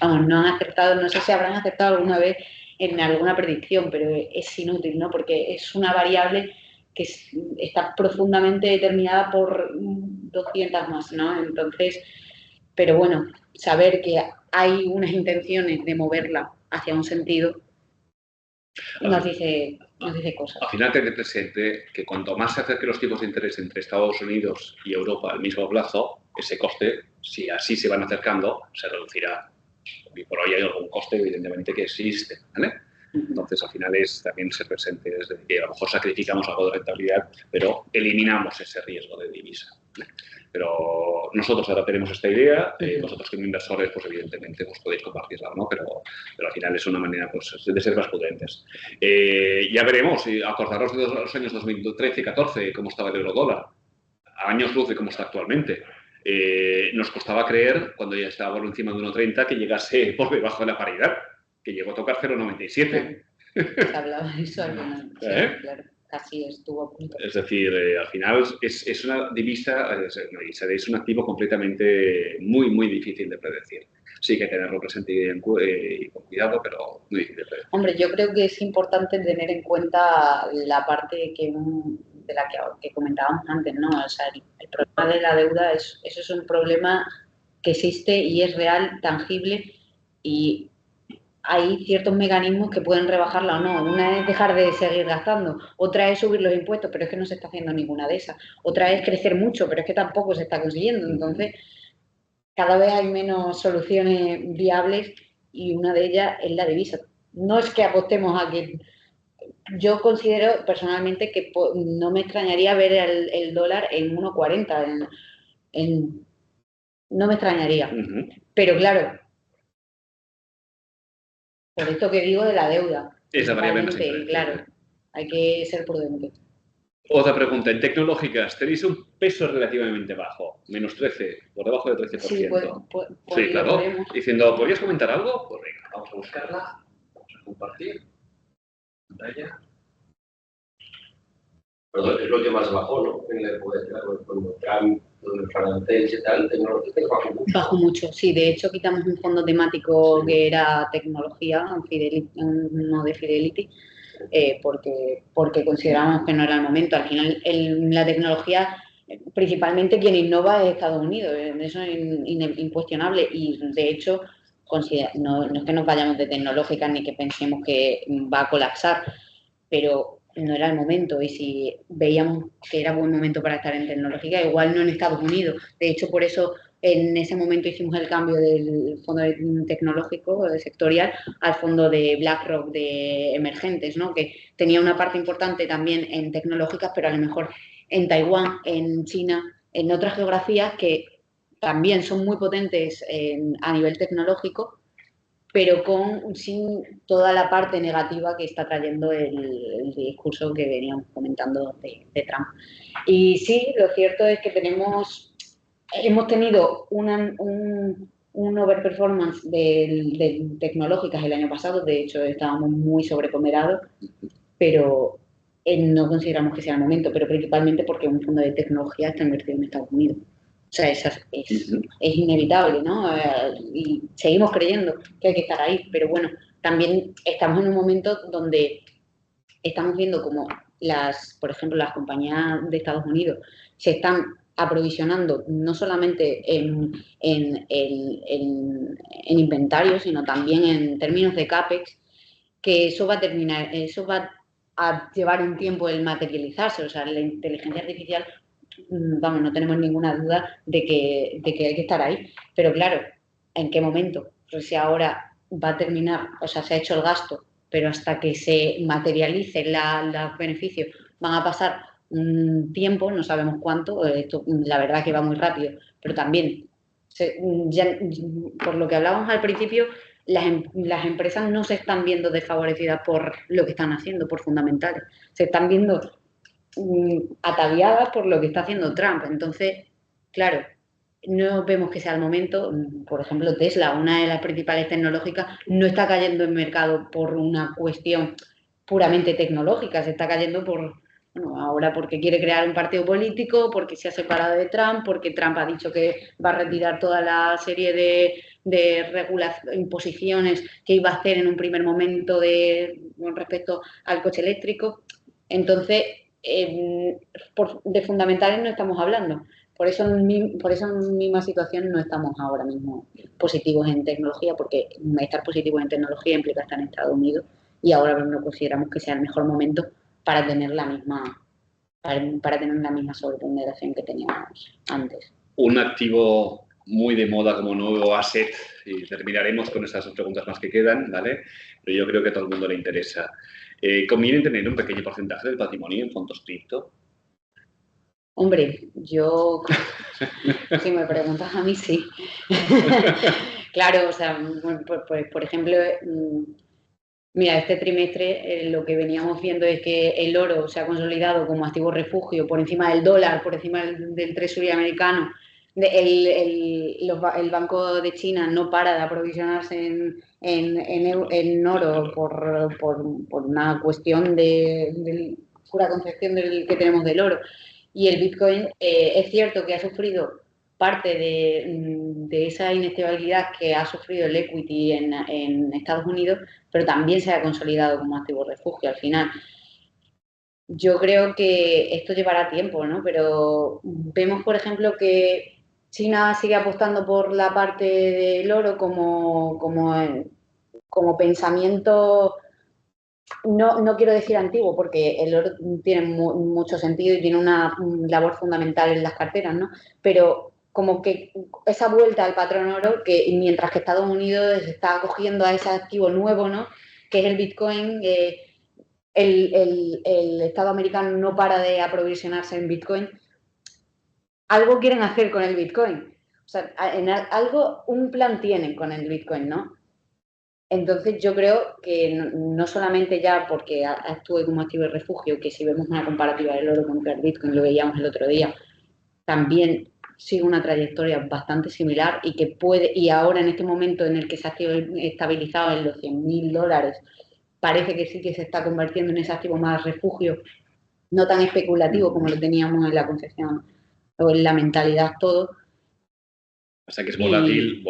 han acertado, no sé si habrán acertado alguna vez en alguna predicción, pero es inútil, ¿no? Porque es una variable que está profundamente determinada por 200 más, ¿no? Entonces, pero bueno, saber que hay unas intenciones de moverla hacia un sentido nos dice cosas. Al final, tener presente que cuanto más se acerquen los tipos de interés entre Estados Unidos y Europa al mismo plazo, ese coste, si así se van acercando, se reducirá. Y por hoy hay algún coste, evidentemente, que existe, ¿vale? Entonces, al final es también ser presente, desde que a lo mejor sacrificamos algo de rentabilidad, pero eliminamos ese riesgo de divisa, ¿vale? Pero nosotros ahora tenemos esta idea, vosotros como inversores, pues evidentemente pues, podéis compartirla, ¿no? Pero al final es una manera pues, de ser más prudentes. Ya veremos, acordaros de los años 2013 y 2014, cómo estaba el eurodólar, a años luz de cómo está actualmente. Nos costaba creer, cuando ya estaba por encima de 1,30, que llegase por debajo de la paridad, que llegó a tocar 0,97. Se hablaba de eso alguna vez, sí, claro. Casi estuvo a punto. Es decir, al final es una divisa, es un activo completamente muy difícil de predecir. Sí que hay que tenerlo presente y con cuidado, pero muy difícil de predecir. Hombre, yo creo que es importante tener en cuenta la parte de la que comentábamos antes, ¿no? O sea, el problema de la deuda, eso es un problema que existe y es real, tangible, y hay ciertos mecanismos que pueden rebajarla o no. Una es dejar de seguir gastando, otra es subir los impuestos, pero es que no se está haciendo ninguna de esas. Otra es crecer mucho, pero es que tampoco se está consiguiendo. Entonces, cada vez hay menos soluciones viables y una de ellas es la divisa. No es que apostemos a que... Yo considero personalmente que no me extrañaría ver el dólar en 1,40. No me extrañaría. Pero claro, por esto que digo de la deuda. Esa variable más importante. Claro, hay que ser prudente. Otra pregunta. En tecnológicas, tenéis un peso relativamente bajo, menos 13, por debajo del 13%. Sí, sí, claro. Diciendo, ¿podrías comentar algo? Pues venga, vamos a buscarla, vamos a compartir. Pantalla. Perdón, es lo que más bajó, ¿no? En la época de Trump, el francés y tal, tecnológicas bajó mucho. Bajó mucho, sí. De hecho, quitamos un fondo temático que era tecnología, uno de Fidelity, porque consideramos que no era el momento. Al final, la tecnología, principalmente quien innova es Estados Unidos, eso es incuestionable, y de hecho, no es que nos vayamos de tecnológicas ni que pensemos que va a colapsar, pero no era el momento, y si veíamos que era buen momento para estar en tecnológica, igual no en Estados Unidos. De hecho, por eso en ese momento hicimos el cambio del fondo tecnológico sectorial al fondo de BlackRock de emergentes, ¿no? Que tenía una parte importante también en tecnológicas, pero a lo mejor en Taiwán, en China, en otras geografías que también son muy potentes a nivel tecnológico, pero sin toda la parte negativa que está trayendo el discurso que veníamos comentando de Trump. Y sí, lo cierto es que hemos tenido un overperformance de tecnológicas el año pasado. De hecho, estábamos muy sobreponderados, pero no consideramos que sea el momento, pero principalmente porque un fondo de tecnología está invertido en Estados Unidos. O sea, es inevitable, ¿no? Y seguimos creyendo que hay que estar ahí, pero bueno, también estamos en un momento donde estamos viendo como por ejemplo, las compañías de Estados Unidos se están aprovisionando no solamente en inventario, sino también en términos de CAPEX, que eso va a llevar un tiempo el materializarse. O sea, la inteligencia artificial, vamos, no tenemos ninguna duda de que hay que estar ahí, pero claro, ¿en qué momento? Pues si ahora va a terminar, o sea, se ha hecho el gasto, pero hasta que se materialice los beneficios van a pasar un tiempo, no sabemos cuánto. Esto, la verdad que va muy rápido, pero también, por lo que hablábamos al principio, las empresas no se están viendo desfavorecidas por lo que están haciendo, por fundamentales, se están viendo ataviadas por lo que está haciendo Trump. Entonces, claro, no vemos que sea el momento. Por ejemplo, Tesla, una de las principales tecnológicas, no está cayendo en mercado por una cuestión puramente tecnológica, se está cayendo ahora porque quiere crear un partido político, porque se ha separado de Trump, porque Trump ha dicho que va a retirar toda la serie de imposiciones que iba a hacer en un primer momento con respecto al coche eléctrico. Entonces, de fundamentales no estamos hablando, por eso en misma situación no estamos ahora mismo positivos en tecnología, porque estar positivos en tecnología implica estar en Estados Unidos y ahora no consideramos que sea el mejor momento para tener la misma sobreponderación que teníamos antes. Un activo muy de moda como nuevo asset, y terminaremos con estas dos preguntas más que quedan, ¿vale? Pero yo creo que a todo el mundo le interesa. ¿Conviene tener un pequeño porcentaje del patrimonio en fondos cripto? Hombre, yo, si me preguntas a mí, sí. Claro, o sea, por ejemplo, mira, este trimestre lo que veníamos viendo es que el oro se ha consolidado como activo refugio por encima del dólar, por encima del treasury americano. El Banco de China no para de aprovisionarse en oro por una cuestión de pura concepción que tenemos del oro. Y el Bitcoin es cierto que ha sufrido parte de esa inestabilidad que ha sufrido el equity en Estados Unidos, pero también se ha consolidado como activo refugio al final. Yo creo que esto llevará tiempo, ¿no? Pero vemos, por ejemplo, que China sigue apostando por la parte del oro como pensamiento, no quiero decir antiguo, porque el oro tiene mucho sentido y tiene una labor fundamental en las carteras, ¿no? Pero como que esa vuelta al patrón oro, que mientras que Estados Unidos está acogiendo a ese activo nuevo, ¿no? Que es el Bitcoin, el Estado americano no para de aprovisionarse en Bitcoin. Algo quieren hacer con el Bitcoin. O sea, un plan tienen con el Bitcoin, ¿no? Entonces yo creo que no solamente ya porque actúe como activo de refugio, que si vemos una comparativa del oro contra el Bitcoin, lo veíamos el otro día, también sigue una trayectoria bastante similar y ahora en este momento en el que se ha estabilizado en los $100.000, parece que sí que se está convirtiendo en ese activo más refugio, no tan especulativo como lo teníamos en la concepción o en la mentalidad todo. O sea que es volátil,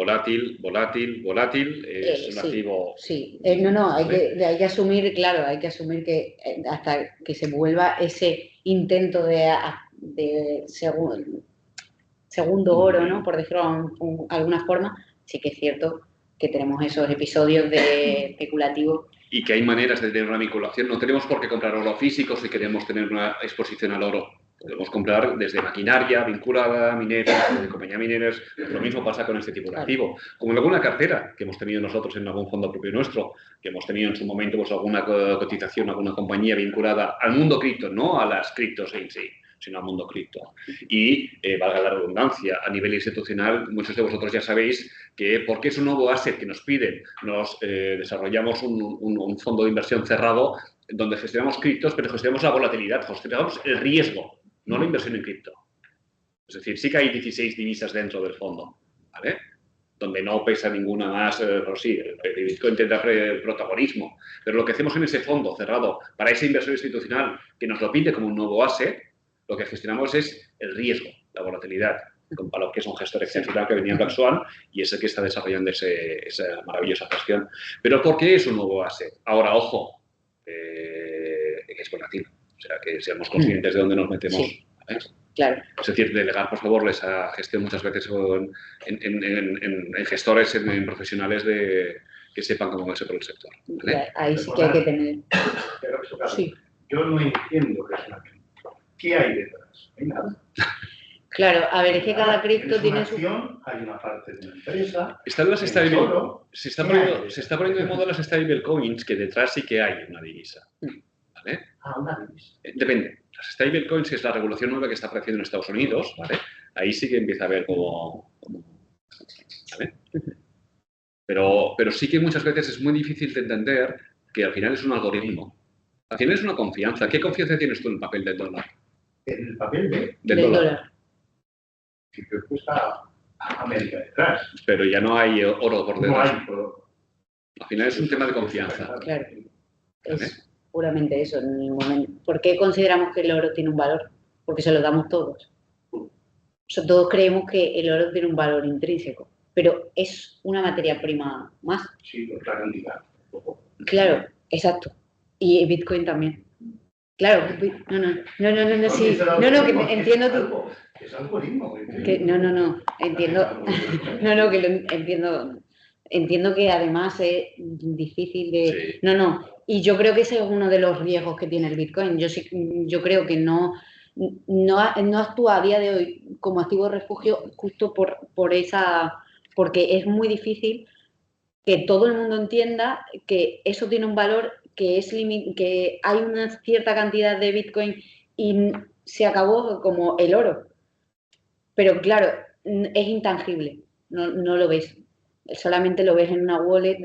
es un activo... Sí, hay que asumir, claro, hay que asumir que hasta que se vuelva ese intento de segundo oro, ¿no? Por decirlo de alguna forma, sí que es cierto que tenemos esos episodios de especulativo. Y que hay maneras de tener una vinculación. No tenemos por qué comprar oro físico si queremos tener una exposición al oro. Podemos comprar desde maquinaria vinculada, mineras, de compañías mineras. Lo mismo pasa con este tipo de activo. Como en alguna cartera que hemos tenido nosotros en algún fondo propio nuestro, que hemos tenido en su momento pues, alguna cotización, alguna compañía vinculada al mundo cripto, no a las criptos en sí, sino al mundo cripto. Y, valga la redundancia, a nivel institucional, muchos de vosotros ya sabéis que porque es un nuevo asset que nos piden, nos desarrollamos un fondo de inversión cerrado donde gestionamos criptos, pero gestionamos la volatilidad, gestionamos el riesgo, no la inversión en cripto. Es decir, sí que hay 16 divisas dentro del fondo, ¿vale? Donde no pesa ninguna más, pero sí, el Bitcoin tendrá protagonismo. Pero lo que hacemos en ese fondo cerrado para esa inversión institucional que nos lo pide como un nuevo asset, lo que gestionamos es el riesgo, la volatilidad, con Palop, que es un gestor excepcional que venía en Black Swan y es el que está desarrollando esa maravillosa gestión. Pero ¿por qué es un nuevo asset? Ahora, ojo, es volátil. O sea, que seamos conscientes de dónde nos metemos. Sí, claro. Es decir, delegar, por favor, esa gestión muchas veces en gestores, en profesionales que sepan cómo moverse por el sector. ¿Vale? Ahí sí que hay que tener... Sí. Yo no entiendo qué es una cripto. ¿Qué hay detrás? No hay nada. Claro, a ver, es que cada cripto tiene su... Hay una parte de una empresa... Están las stable... Se está poniendo de moda las stablecoins, que detrás sí que hay una divisa. ¿Vale? Una divisa. Depende. Las stablecoins, que es la regulación nueva que está apareciendo en Estados Unidos, ¿vale? Ahí sí que empieza a haber como ¿vale? Pero sí que muchas veces es muy difícil de entender que al final es un algoritmo. Al final es una confianza. ¿Qué confianza tienes tú en el papel del dólar? ¿En el papel del dólar? Sí, creo que está América detrás. Pero ya no hay oro por detrás. No hay oro. Al final es un tema de confianza. Claro. Es puramente eso. En el momento. ¿Por qué consideramos que el oro tiene un valor? Porque se lo damos todos. O sea, todos creemos que el oro tiene un valor intrínseco, pero es una materia prima más. Sí, por la cantidad. Claro, exacto. Y Bitcoin también. Claro, no, sí. No, que entiendo tú. Es algoritmo. Entiendo. Que lo entiendo. Entiendo que además es difícil de... Sí. Y yo creo que ese es uno de los riesgos que tiene el Bitcoin. Yo creo que no actúa a día de hoy como activo de refugio justo porque es muy difícil que todo el mundo entienda que eso tiene un valor, que hay una cierta cantidad de Bitcoin y se acabó como el oro. Pero claro, es intangible, no lo ves. Solamente lo ves en una wallet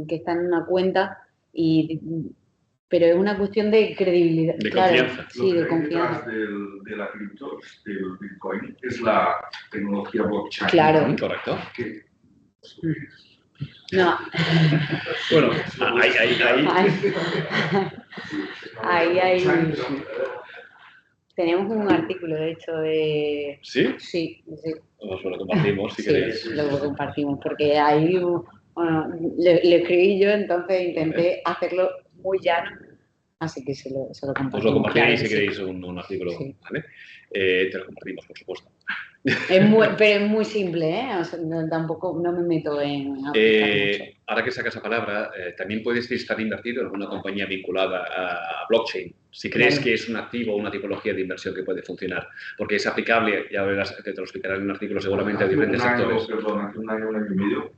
que está en una cuenta, pero es una cuestión de credibilidad. De confianza. Sí, de confianza. De la cripto, del Bitcoin, es la tecnología blockchain. Claro. Correcto. Que, No. Bueno, ahí. Tenemos un artículo, de hecho, de... ¿Sí? Sí. Os lo compartimos, si queréis. Sí, lo compartimos, porque ahí, bueno, le escribí yo, entonces intenté hacerlo muy llano, así que se lo compartimos. Os lo compartiréis claro, si queréis un artículo, sí. ¿vale? Te lo compartimos, por supuesto. Pero es muy simple, ¿eh? O sea, tampoco me meto en mucho. Ahora que sacas esa palabra, también puedes estar invertido en alguna compañía vinculada a blockchain, si crees que es un activo o una tipología de inversión que puede funcionar, porque es aplicable, ya verás que te lo explicaré en un artículo seguramente, a diferentes sectores. Hace un año y medio,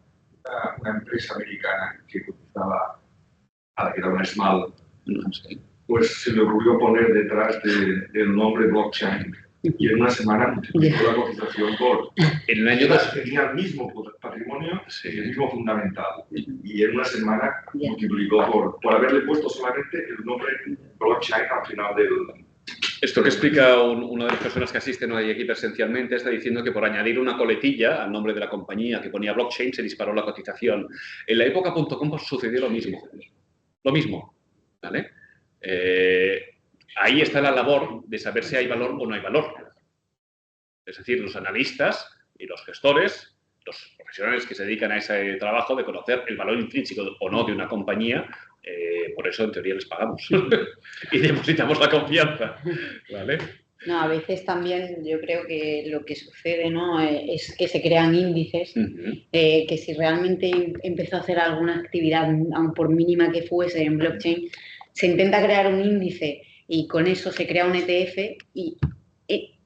una empresa americana que cotizaba, que era una Small, pues se le ocurrió poner detrás del nombre blockchain. Y en una semana multiplicó la cotización por... En un año tenía el mismo patrimonio, el mismo fundamental. Y en una semana multiplicó por haberle puesto solamente el nombre blockchain al final del... Esto que explica una de las personas que asisten hoy aquí presencialmente está diciendo que por añadir una coletilla al nombre de la compañía que ponía blockchain se disparó la cotización. En la época.com sucedió lo mismo. Lo mismo, ¿vale? Ahí está la labor de saber si hay valor o no hay valor. Es decir, los analistas y los gestores, los profesionales que se dedican a ese trabajo de conocer el valor intrínseco o no de una compañía, por eso en teoría les pagamos y depositamos la confianza, ¿vale? No, a veces también yo creo que lo que sucede, ¿no?, es que se crean índices, que si realmente empezó a hacer alguna actividad, aun por mínima que fuese en blockchain, se intenta crear un índice y con eso se crea un ETF y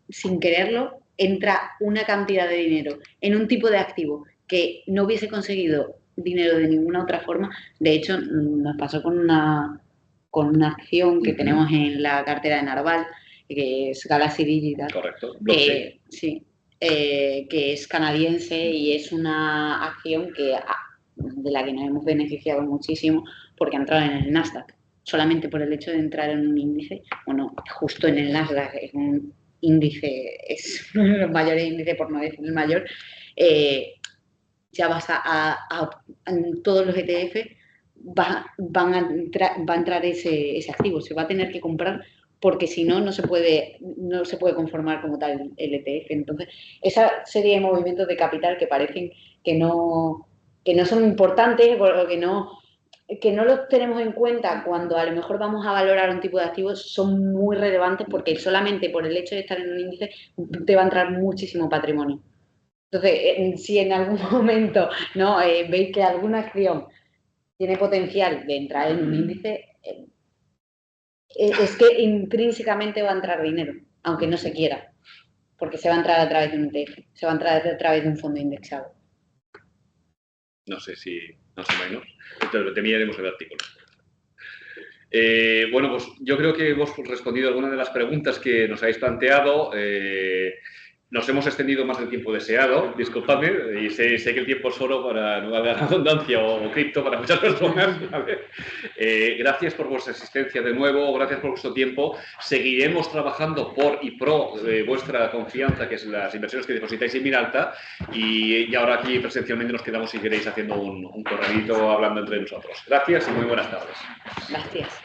sin quererlo entra una cantidad de dinero en un tipo de activo que no hubiese conseguido dinero de ninguna otra forma. De hecho, nos pasó con una acción que tenemos en la cartera de Narval, que es Galaxy Digital. Correcto. Sí, que es canadiense y es una acción de la que nos hemos beneficiado muchísimo porque ha entrado en el Nasdaq. Solamente por el hecho de entrar en un índice, bueno, justo en el Nasdaq, es un índice, es uno de los mayores índices, por no decir el mayor, ya vas en todos los ETF va a entrar ese activo, se va a tener que comprar porque si no, no se puede conformar como tal el ETF. Entonces, esa serie de movimientos de capital que parecen que no son importantes o que no los tenemos en cuenta cuando a lo mejor vamos a valorar un tipo de activos, son muy relevantes porque solamente por el hecho de estar en un índice te va a entrar muchísimo patrimonio. Entonces, si en algún momento veis que alguna acción tiene potencial de entrar en un índice, es que intrínsecamente va a entrar dinero, aunque no se quiera, porque se va a entrar a través de un ETF, se va a entrar a través de un fondo indexado. No sé si más o menos. Entonces, te miraremos el artículo. Bueno, pues yo creo que hemos respondido a algunas de las preguntas que nos habéis planteado. Nos hemos extendido más del tiempo deseado, disculpadme, y sé que el tiempo es oro para no haber redundancia o cripto para muchas personas, ¿vale? Gracias por vuestra asistencia de nuevo, gracias por vuestro tiempo. Seguiremos trabajando por y pro vuestra confianza, que es las inversiones que depositáis en Miralta, y ahora aquí presencialmente nos quedamos, si queréis, haciendo un corralito hablando entre nosotros. Gracias y muy buenas tardes. Gracias.